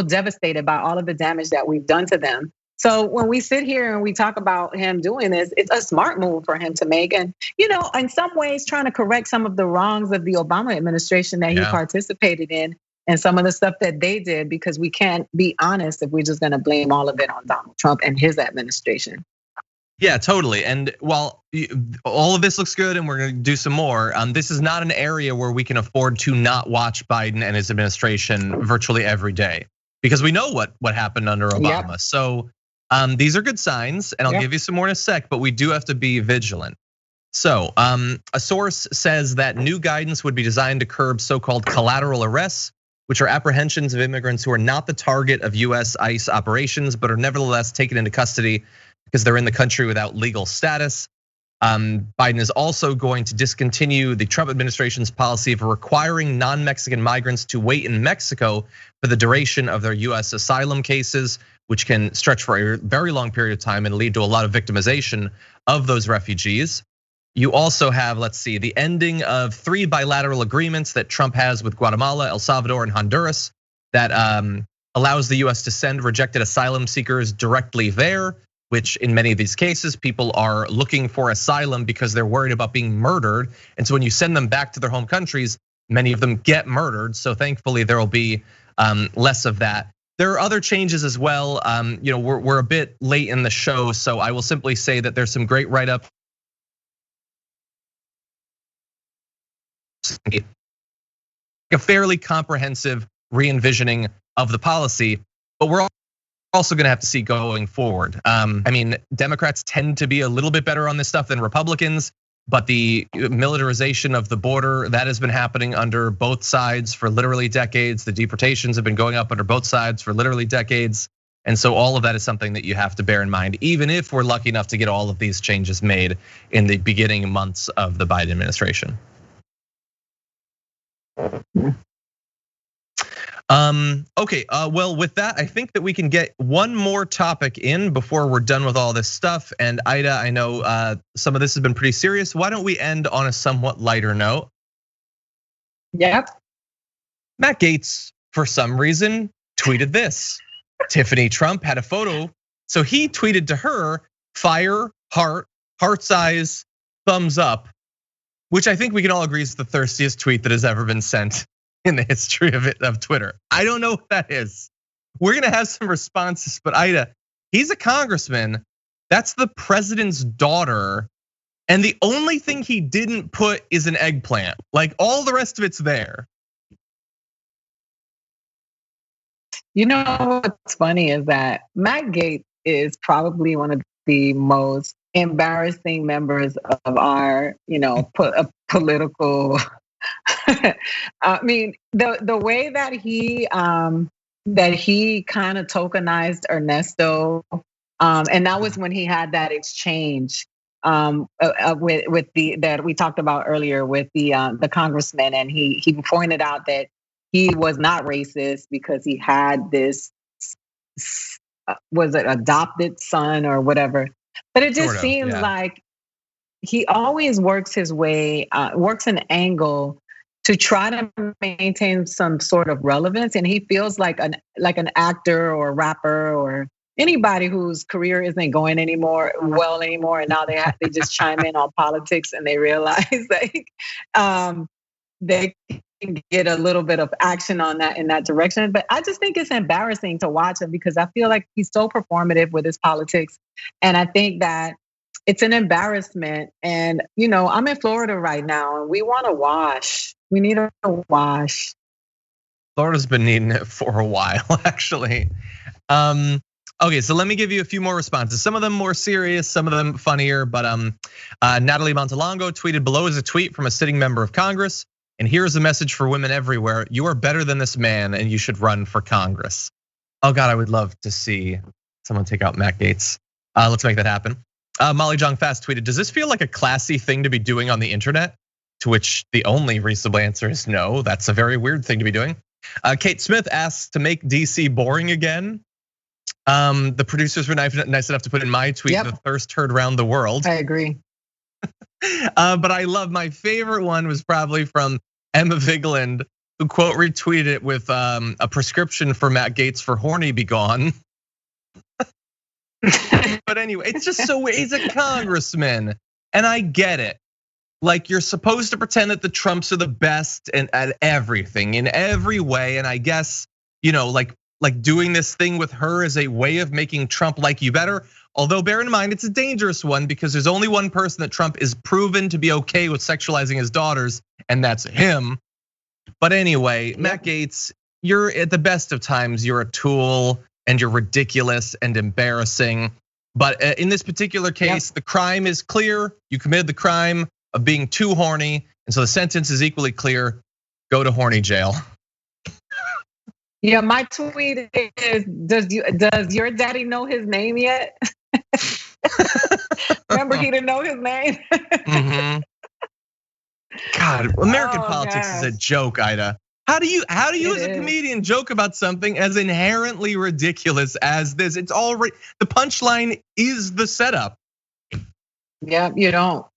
devastated by all of the damage that we've done to them. So when we sit here and we talk about him doing this, it's a smart move for him to make. And, in some ways trying to correct some of the wrongs of the Obama administration that he participated in and some of the stuff that they did, because we can't be honest if we're just gonna blame all of it on Donald Trump and his administration. Yeah, totally. And while all of this looks good and we're gonna do some more, this is not an area where we can afford to not watch Biden and his administration virtually every day, because we know what happened under Obama. Yep. So these are good signs, and I'll give you some more in a sec, but we do have to be vigilant. So a source says that new guidance would be designed to curb so-called collateral arrests, which are apprehensions of immigrants who are not the target of US ICE operations, but are nevertheless taken into custody because they're in the country without legal status. Biden is also going to discontinue the Trump administration's policy of requiring non-Mexican migrants to wait in Mexico for the duration of their US asylum cases, which can stretch for a very long period of time and lead to a lot of victimization of those refugees. You also have, the ending of 3 bilateral agreements that Trump has with Guatemala, El Salvador, and Honduras that allows the US to send rejected asylum seekers directly there, which in many of these cases, people are looking for asylum because they're worried about being murdered. And so when you send them back to their home countries, many of them get murdered. So thankfully there will be less of that. There are other changes as well. We're a bit late in the show, so I will simply say that there's some great write-up. A fairly comprehensive re-envisioning of the policy, but we're also gonna have to see going forward. Democrats tend to be a little bit better on this stuff than Republicans, but the militarization of the border, that has been happening under both sides for literally decades. The deportations have been going up under both sides for literally decades. And so all of that is something that you have to bear in mind, even if we're lucky enough to get all of these changes made in the beginning months of the Biden administration. Okay, well, with that, I think that we can get one more topic in before we're done with all this stuff. And Aida, I know some of this has been pretty serious. Why don't we end on a somewhat lighter note? Yep. Matt Gaetz, for some reason, tweeted this. Tiffany Trump had a photo, so he tweeted to her, fire, heart size, thumbs up, which I think we can all agree is the thirstiest tweet that has ever been sent in the history of Twitter. I don't know what that is. We're gonna have some responses, but Aida, he's a congressman. That's the president's daughter. And the only thing he didn't put is an eggplant. Like all the rest of it's there. You know what's funny is that Matt Gaetz is probably one of the most embarrassing members of our, political. I mean, the way that he kind of tokenized Ernesto, and that was when he had that exchange with that we talked about earlier with the congressman, and he pointed out that he was not racist because he had this was it adopted son or whatever, but it just seems like he always works his way, works an angle to try to maintain some sort of relevance, and he feels like an actor or a rapper or anybody whose career isn't going anymore, and now they just chime in on politics, and they realize they can get a little bit of action on that in that direction. But I just think it's embarrassing to watch him because I feel like he's so performative with his politics, and I think that it's an embarrassment. And I'm in Florida right now, and we want to wash. We need a wash. Florida's been needing it for a while, actually. Okay, so let me give you a few more responses. Some of them more serious, some of them funnier. But Natalie Montalongo tweeted, below is a tweet from a sitting member of Congress. And here's a message for women everywhere. You are better than this man, and you should run for Congress. Oh God, I would love to see someone take out Matt Gaetz. Let's make that happen. Molly Jong Fast tweeted, does this feel like a classy thing to be doing on the internet? To which the only reasonable answer is no, that's a very weird thing to be doing. Kate Smith asks to make DC boring again. The producers were nice enough to put in my tweet, the thirst heard around the world. I agree. But I love, my favorite one was probably from Emma Vigeland, who quote retweeted it with a prescription for Matt Gaetz for horny be gone. But anyway, it's just so, he's a congressman, and I get it. Like, you're supposed to pretend that the Trumps are the best and at everything in every way, and I guess like doing this thing with her is a way of making Trump like you better. Although bear in mind, it's a dangerous one because there's only one person that Trump is proven to be okay with sexualizing his daughters, and that's him. But anyway, Matt Gaetz, you're at the best of times, you're a tool and you're ridiculous and embarrassing. But in this particular case, the crime is clear. You committed the crime of being too horny. And so the sentence is equally clear. Go to horny jail. Yeah, my tweet is, does your daddy know his name yet? Remember, he didn't know his name. God, American politics is a joke, Aida. How do you as a comedian joke about something as inherently ridiculous as this? It's already, the punchline is the setup. Yeah, you don't.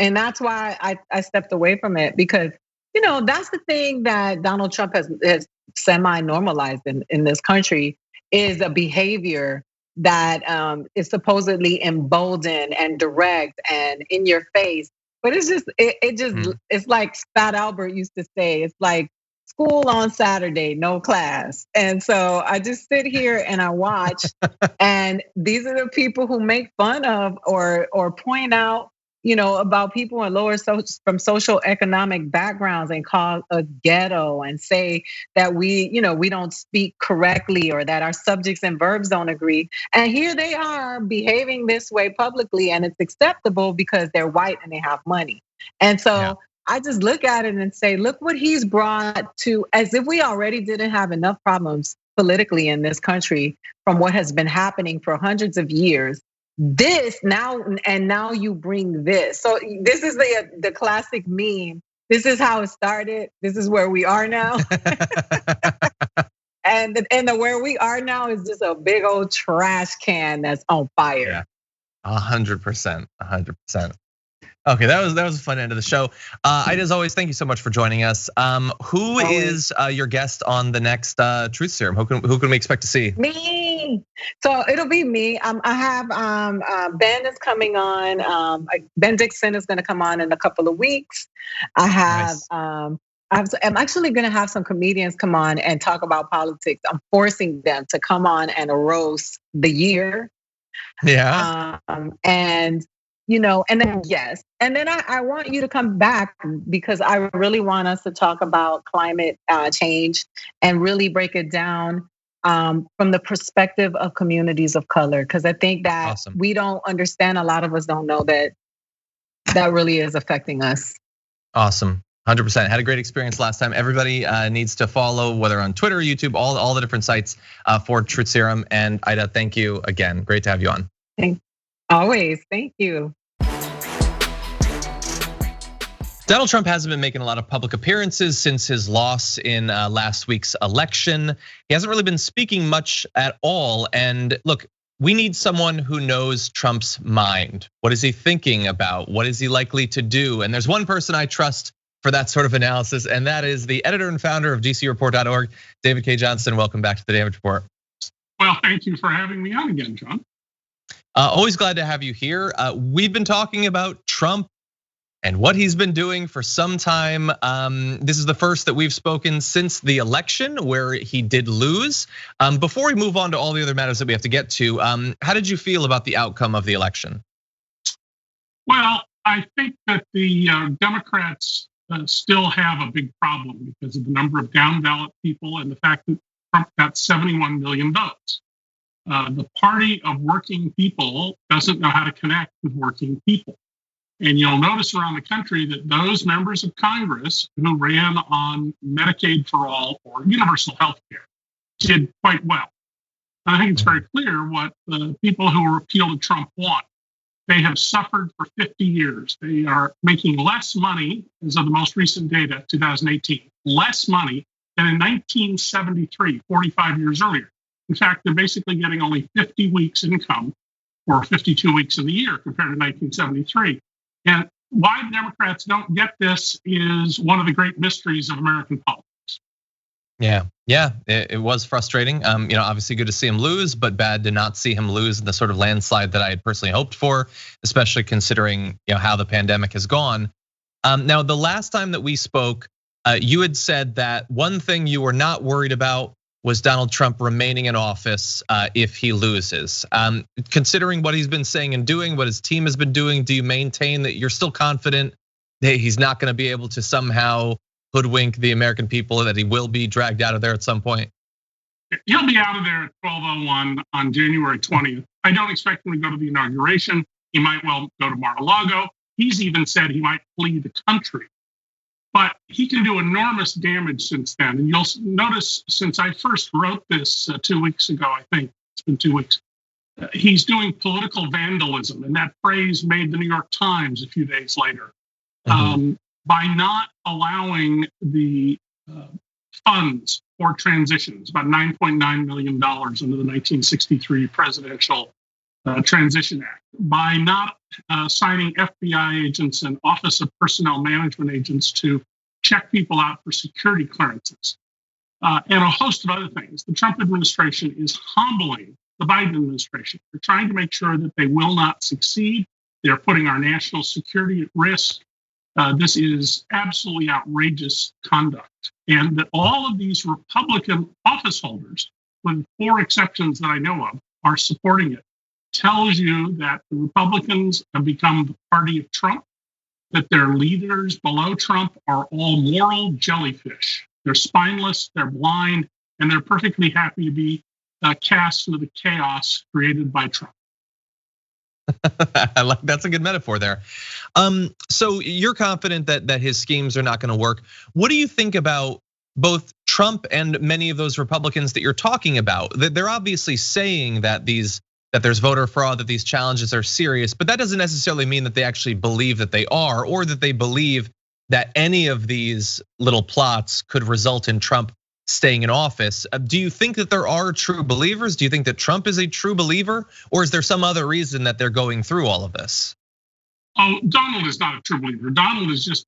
And that's why I stepped away from it, because that's the thing that Donald Trump has semi-normalized in this country, is a behavior that is supposedly emboldened and direct and in your face. But it's just, it's like Fat Albert used to say, it's like school on Saturday, no class. And so I just sit here and I watch, and these are the people who make fun of or point out, about people in lower from social economic backgrounds and call us ghetto and say that we don't speak correctly or that our subjects and verbs don't agree. And here they are behaving this way publicly, and it's acceptable because they're white and they have money. And so I just look at it and say, look what he's brought to, as if we already didn't have enough problems politically in this country from what has been happening for hundreds of years. This now you bring this. So this is the classic meme. This is how it started. This is where we are now. and the where we are now is just a big old trash can that's on fire. 100%. Okay, that was a fun end of the show. Aida, as always, thank you so much for joining us. Who is your guest on the next Truth Serum? Who can we expect to see? Me. So it'll be me. I have Ben is coming on. Ben Dixon is going to come on in a couple of weeks. I have. Nice. I'm actually going to have some comedians come on and talk about politics. I'm forcing them to come on and roast the year. Yeah. And then yes, and then I want you to come back, because I really want us to talk about climate change and really break it down from the perspective of communities of color, because I think that we don't understand. A lot of us don't know that really is affecting us. Awesome. 100%. Had a great experience last time. Everybody needs to follow, whether on Twitter, YouTube, all the different sites for Truth Serum. And Aida, thank you again. Great to have you on. Always. Thank you. Donald Trump hasn't been making a lot of public appearances since his loss in last week's election. He hasn't really been speaking much at all. And look, we need someone who knows Trump's mind. What is he thinking about? What is he likely to do? And there's one person I trust for that sort of analysis, and that is the editor and founder of DCReport.org, David K. Johnston. Welcome back to the Damage Report. Well, thank you for having me on again, John. Always glad to have you here. We've been talking about Trump and what he's been doing for some time. This is the first that we've spoken since the election, where he did lose. Before we move on to all the other matters that we have to get to, how did you feel about the outcome of the election? Well, I think that the Democrats still have a big problem because of the number of down ballot people and the fact that Trump got 71 million votes. The party of working people doesn't know how to connect with working people. And you'll notice around the country that those members of Congress who ran on Medicaid for all or universal health care did quite well. And I think it's very clear what the people who repealed Trump want. They have suffered for 50 years. They are making less money, as of the most recent data, 2018, less money than in 1973, 45 years earlier. In fact, they're basically getting only 50 weeks income or 52 weeks in the year compared to 1973. And why the Democrats don't get this is one of the great mysteries of American politics. Yeah, it was frustrating. Obviously good to see him lose, but bad to not see him lose in the sort of landslide that I had personally hoped for, especially considering how the pandemic has gone. Now, the last time that we spoke, you had said that one thing you were not worried about was Donald Trump remaining in office if he loses. Considering what he's been saying and doing, what his team has been doing, do you maintain that you're still confident that he's not going to be able to somehow hoodwink the American people, that he will be dragged out of there at some point? He'll be out of there at 12:01 on January 20th. I don't expect him to go to the inauguration. He might well go to Mar-a-Lago. He's even said he might flee the country. But he can do enormous damage since then. And you'll notice since I first wrote this 2 weeks ago, I think it's been 2 weeks, he's doing political vandalism. And that phrase made the New York Times a few days later. By not allowing the funds for transitions, about $9.9 million under the 1963 Presidential Transition Act, by not signing FBI agents and Office of Personnel Management agents to check people out for security clearances, and a host of other things. The Trump administration is humbling the Biden administration. They're trying to make sure that they will not succeed. They're putting our national security at risk. This is absolutely outrageous conduct. And that all of these Republican office holders, with 4 exceptions that I know of, are supporting it, tells you that the Republicans have become the party of Trump, that their leaders below Trump are all moral jellyfish. They're spineless, they're blind, and they're perfectly happy to be cast into the chaos created by Trump. I like, that's a good metaphor there. So you're confident that his schemes are not going to work. What do you think about both Trump and many of those Republicans that you're talking about? That they're obviously saying that there's voter fraud, that these challenges are serious, but that doesn't necessarily mean that they actually believe that they are, or that they believe that any of these little plots could result in Trump staying in office. Do you think that there are true believers? Do you think that Trump is a true believer? Or is there some other reason that they're going through all of this? Oh, Donald is not a true believer. Donald is just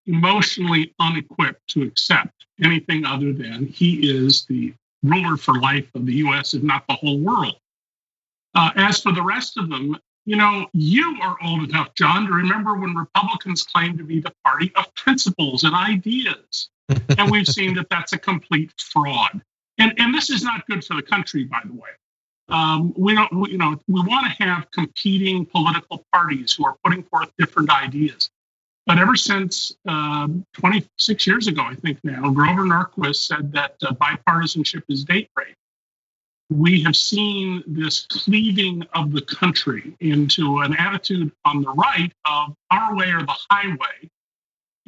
emotionally unequipped to accept anything other than he is the ruler for life of the US, if not the whole world. As for the rest of them, you are old enough, John, to remember when Republicans claimed to be the party of principles and ideas. And we've seen that that's a complete fraud. And this is not good for the country, by the way. We want to have competing political parties who are putting forth different ideas. But ever since 26 years ago, I think now, Grover Norquist said that bipartisanship is date rape. We have seen this cleaving of the country into an attitude on the right of our way or the highway.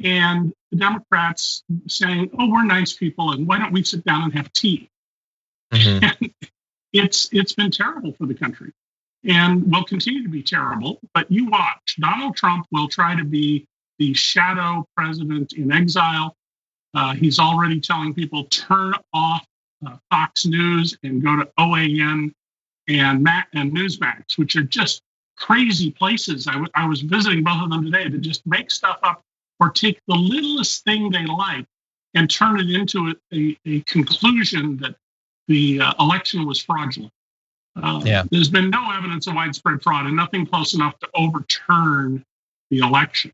And the Democrats saying, oh, we're nice people, and why don't we sit down and have tea? And it's been terrible for the country and will continue to be terrible. But you watch, Donald Trump will try to be the shadow president in exile. He's already telling people turn off Fox News and go to OAN and Newsmax, which are just crazy places. I was visiting both of them today to just make stuff up or take the littlest thing they like and turn it into a conclusion that the election was fraudulent. There's been no evidence of widespread fraud and nothing close enough to overturn the election.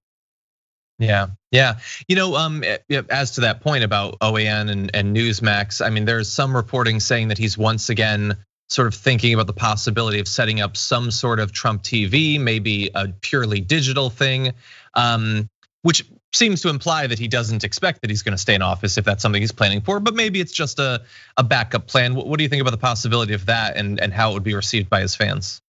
Yeah. As to that point about OAN and Newsmax, I mean, there's some reporting saying that he's once again sort of thinking about the possibility of setting up some sort of Trump TV, maybe a purely digital thing, which seems to imply that he doesn't expect that he's going to stay in office if that's something he's planning for, but maybe it's just a backup plan. What do you think about the possibility of that and how it would be received by his fans?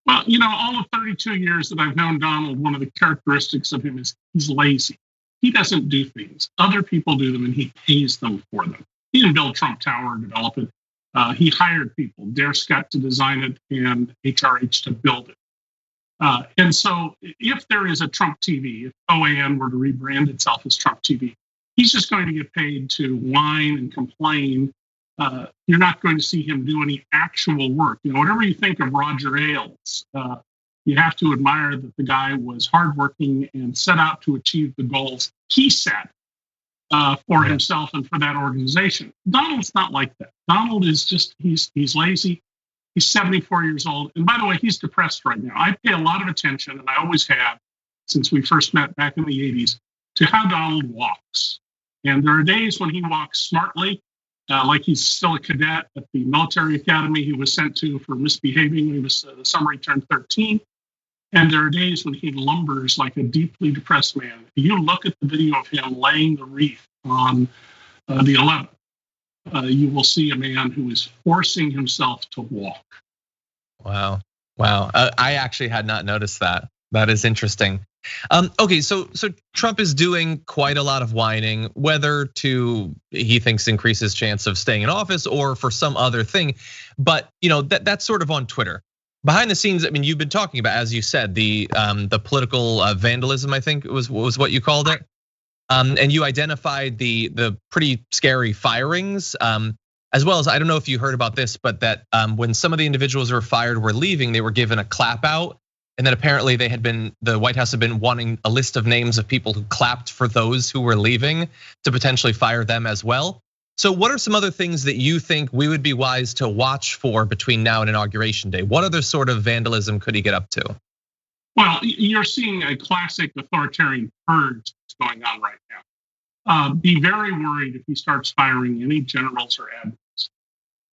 Well, all of 32 years that I've known Donald, one of the characteristics of him is he's lazy. He doesn't do things. Other people do them and he pays them for them. He didn't build Trump Tower and develop it. He hired people, Dare Scott to design it and HRH to build it. And so if there is a Trump TV, if OAN were to rebrand itself as Trump TV, he's just going to get paid to whine and complain. You're not going to see him do any actual work. Whatever you think of Roger Ailes, you have to admire that the guy was hardworking and set out to achieve the goals he set for himself and for that organization. Donald's not like that. Donald is just, he's lazy. He's 74 years old. And by the way, he's depressed right now. I pay a lot of attention, and I always have since we first met back in the 80s, to how Donald walks. And there are days when he walks smartly, like he's still a cadet at the military academy he was sent to for misbehaving when he was the summer he turned 13. And there are days when he lumbers like a deeply depressed man. If you look at the video of him laying the wreath on the 11th, you will see a man who is forcing himself to walk. Wow. I actually had not noticed that. That is interesting. Okay, so Trump is doing quite a lot of whining, whether he thinks increase his chance of staying in office or for some other thing. But that's sort of on Twitter. Behind the scenes, I mean, you've been talking about, as you said, the political vandalism, I think was what you called it. And you identified the pretty scary firings, as well as, I don't know if you heard about this, but that when some of the individuals who were fired were leaving, they were given a clap out. And then apparently the White House had been wanting a list of names of people who clapped for those who were leaving to potentially fire them as well. So what are some other things that you think we would be wise to watch for between now and Inauguration Day? What other sort of vandalism could he get up to? Well, you're seeing a classic authoritarian purge that's going on right now. Be very worried if he starts firing any generals or admirals.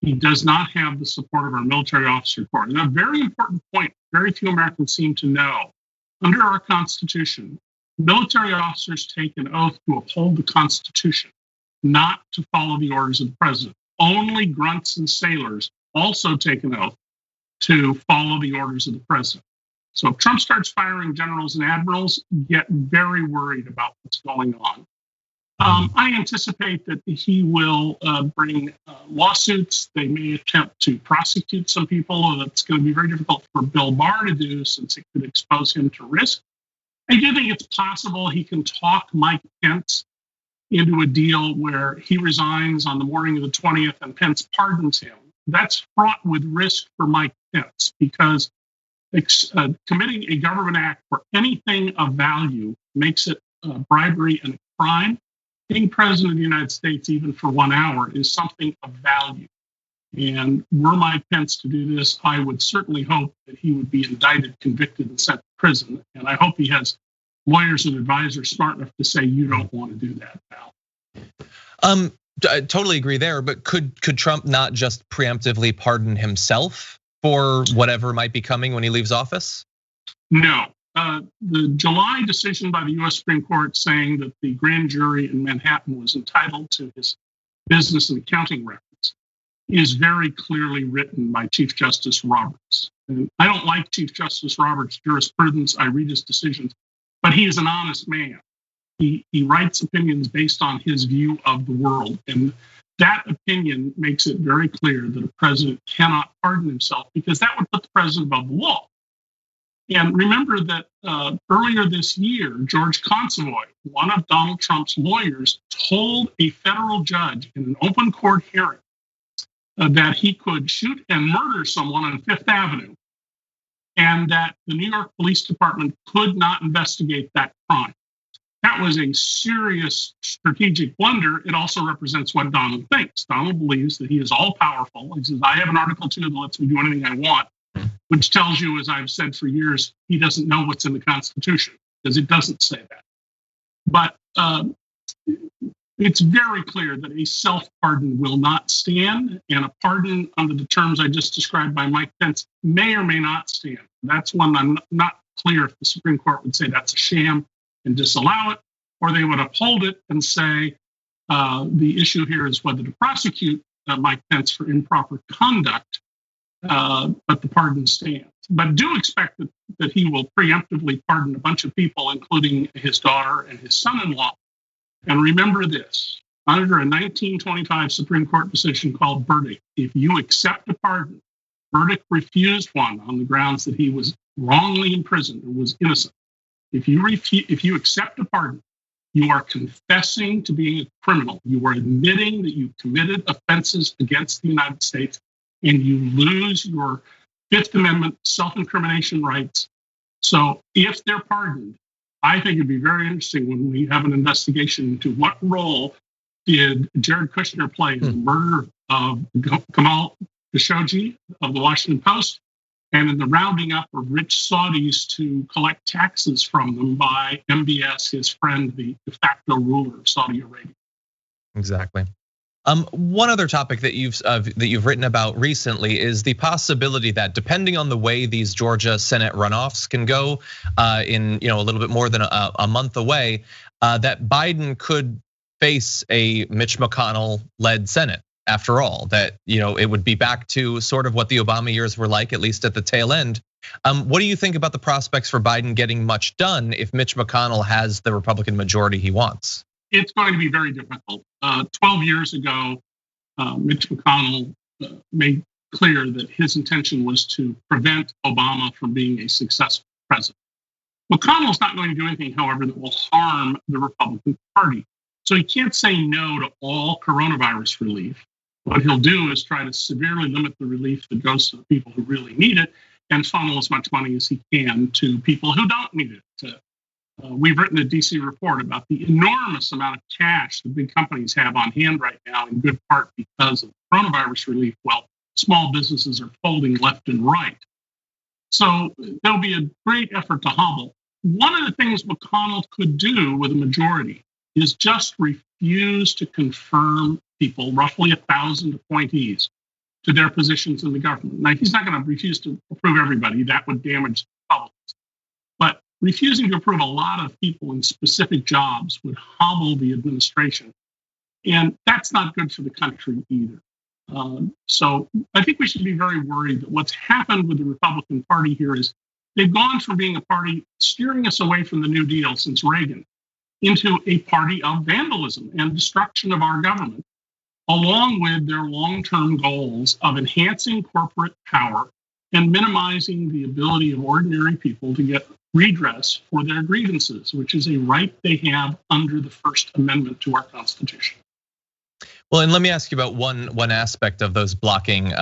He does not have the support of our military officer corps. And a very important point, very few Americans seem to know. Under our Constitution, military officers take an oath to uphold the Constitution, not to follow the orders of the president. Only grunts and sailors also take an oath to follow the orders of the president. So if Trump starts firing generals and admirals, get very worried about what's going on. I anticipate that he will bring lawsuits. They may attempt to prosecute some people. That's going to be very difficult for Bill Barr to do since it could expose him to risk. I do think it's possible he can talk Mike Pence into a deal where he resigns on the morning of the 20th and Pence pardons him. That's fraught with risk for Mike Pence because committing a government act for anything of value makes it bribery and a crime. Being president of the United States, even for 1 hour, is something of value. And were Mike Pence to do this, I would certainly hope that he would be indicted, convicted, and sent to prison. And I hope he has lawyers and advisors smart enough to say, you don't want to do that, pal. I totally agree there, but could Trump not just preemptively pardon himself for whatever might be coming when he leaves office? No. The July decision by the US Supreme Court saying that the grand jury in Manhattan was entitled to his business and accounting records is very clearly written by Chief Justice Roberts. And I don't like Chief Justice Roberts' jurisprudence. I read his decisions, but he is an honest man. He writes opinions based on his view of the world. And that opinion makes it very clear that a president cannot pardon himself because that would put the president above the law. And remember that earlier this year, George Consovoy, one of Donald Trump's lawyers, told a federal judge in an open court hearing that he could shoot and murder someone on Fifth Avenue and that the New York Police Department could not investigate that crime. That was a serious strategic blunder. It also represents what Donald thinks. Donald believes that he is all powerful. He says, I have an Article 2 that lets me do anything I want, which tells you, as I've said for years, he doesn't know what's in the Constitution because it doesn't say that. But It's very clear that a self-pardon will not stand, and a pardon under the terms I just described by Mike Pence may or may not stand. That's one I'm not clear if the Supreme Court would say that's a sham and disallow it, or they would uphold it and say the issue here is whether to prosecute Mike Pence for improper conduct, but the pardon stands. But do expect that he will preemptively pardon a bunch of people, including his daughter and his son-in-law. And remember this, under a 1925 Supreme Court decision called Burdick, if you accept a pardon, Burdick refused one on the grounds that he was wrongly imprisoned or was innocent. If you accept a pardon, you are confessing to being a criminal. You are admitting that you committed offenses against the United States, and you lose your Fifth Amendment self-incrimination rights. So if they're pardoned, I think it'd be very interesting when we have an investigation into what role did Jared Kushner play in the murder of Kamal Khashoggi of the Washington Post and in the rounding up of rich Saudis to collect taxes from them by MBS, his friend, the de facto ruler of Saudi Arabia. Exactly. One other topic that you've written about recently is the possibility that, depending on the way these Georgia Senate runoffs can go, in a little bit more than a month away, that Biden could face a Mitch McConnell-led Senate. After all, that it would be back to sort of what the Obama years were like, at least at the tail end. What do you think about the prospects for Biden getting much done if Mitch McConnell has the Republican majority he wants? It's going to be very difficult. 12 years ago, Mitch McConnell made clear that his intention was to prevent Obama from being a successful president. McConnell's not going to do anything, however, that will harm the Republican Party. So he can't say no to all coronavirus relief. What he'll do is try to severely limit the relief that goes to the people who really need it and funnel as much money as he can to people who don't need it. We've written a DC report about the enormous amount of cash the big companies have on hand right now, in good part because of coronavirus relief, while small businesses are folding left and right. So there'll be a great effort to hobble. One of the things McConnell could do with a majority is just refuse to confirm people, roughly 1,000 appointees, to their positions in the government. Now, he's not going to refuse to approve everybody. That would damage the Republicans. But refusing to approve a lot of people in specific jobs would hobble the administration. And that's not good for the country either. So I think we should be very worried that what's happened with the Republican Party here is they've gone from being a party steering us away from the New Deal since Reagan into a party of vandalism and destruction of our government, along with their long-term goals of enhancing corporate power and minimizing the ability of ordinary people to get redress for their grievances, which is a right they have under the First Amendment to our Constitution. Well, and let me ask you about one aspect of those blocking,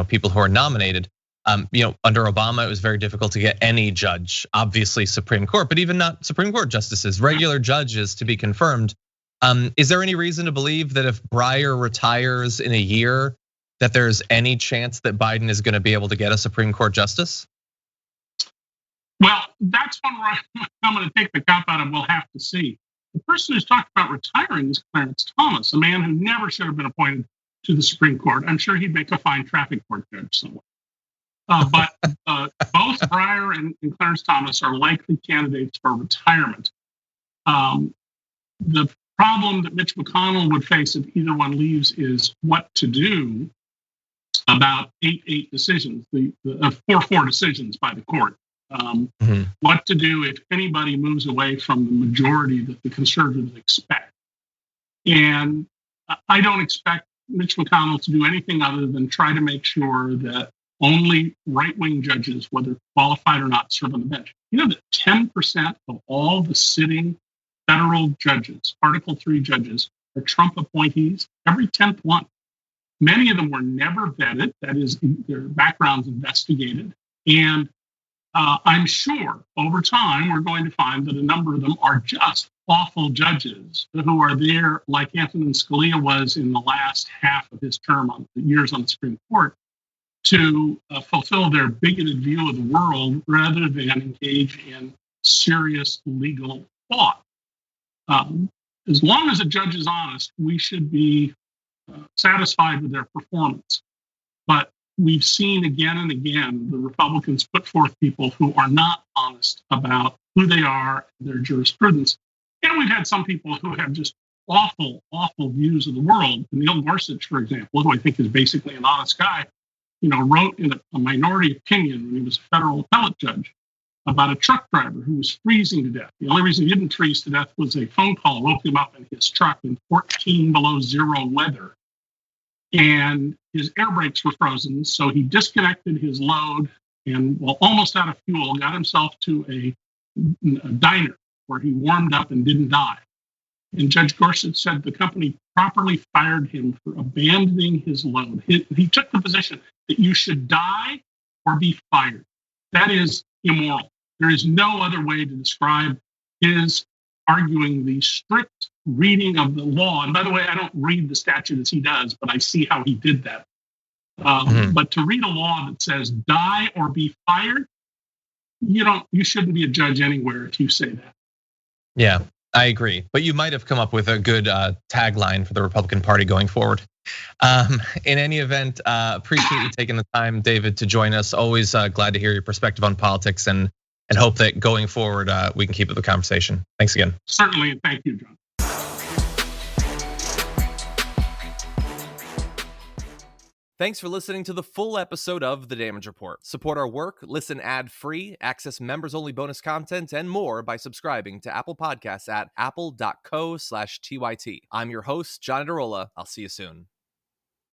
people who are nominated. Under Obama, it was very difficult to get any judge, obviously Supreme Court, but even not Supreme Court justices, regular judges to be confirmed. Is there any reason to believe that if Breyer retires in a year, that there's any chance that Biden is going to be able to get a Supreme Court justice? Well, that's one where I'm going to take the cop out and we'll have to see. The person who's talked about retiring is Clarence Thomas, a man who never should have been appointed to the Supreme Court. I'm sure he'd make a fine traffic court judge somewhere. But both Breyer and Clarence Thomas are likely candidates for retirement. The problem that Mitch McConnell would face if either one leaves is what to do about 8-8 decisions, the 4-4 decisions by the court. What to do if anybody moves away from the majority that the conservatives expect. And I don't expect Mitch McConnell to do anything other than try to make sure that only right-wing judges, whether qualified or not, serve on the bench. You know that 10% of all the sitting federal judges, Article 3 judges, are Trump appointees, every 10th one. Many of them were never vetted, that is, their backgrounds investigated. And I'm sure over time we're going to find that a number of them are just awful judges who are there, like Antonin Scalia was in the last half of his term on the years on the Supreme Court, to fulfill their bigoted view of the world rather than engage in serious legal thought. as long as a judge is honest, we should be satisfied with their performance. But we've seen again and again the Republicans put forth people who are not honest about who they are, their jurisprudence. And we've had some people who have just awful, awful views of the world. Neil Gorsuch, for example, who I think is basically an honest guy, wrote in a minority opinion when he was a federal appellate judge about a truck driver who was freezing to death. The only reason he didn't freeze to death was a phone call woke him up in his truck in 14 below zero weather. And his air brakes were frozen, so he disconnected his load and, almost out of fuel, got himself to a diner where he warmed up and didn't die. And Judge Gorsuch said the company properly fired him for abandoning his load. He took the position that you should die or be fired. That is immoral. There is no other way to describe his arguing the strict reading of the law. And by the way, I don't read the statute as he does, but I see how he did that. But to read a law that says die or be fired, you shouldn't be a judge anywhere if you say that. Yeah, I agree. But you might have come up with a good tagline for the Republican Party going forward. In any event, appreciate you taking the time, David, to join us. Always glad to hear your perspective on politics and hope that going forward, we can keep up the conversation. Thanks again. Certainly, and thank you, John. Thanks for listening to the full episode of The Damage Report. Support our work, listen ad-free, access members-only bonus content, and more by subscribing to Apple Podcasts at apple.co/TYT. I'm your host, John Adarola. I'll see you soon.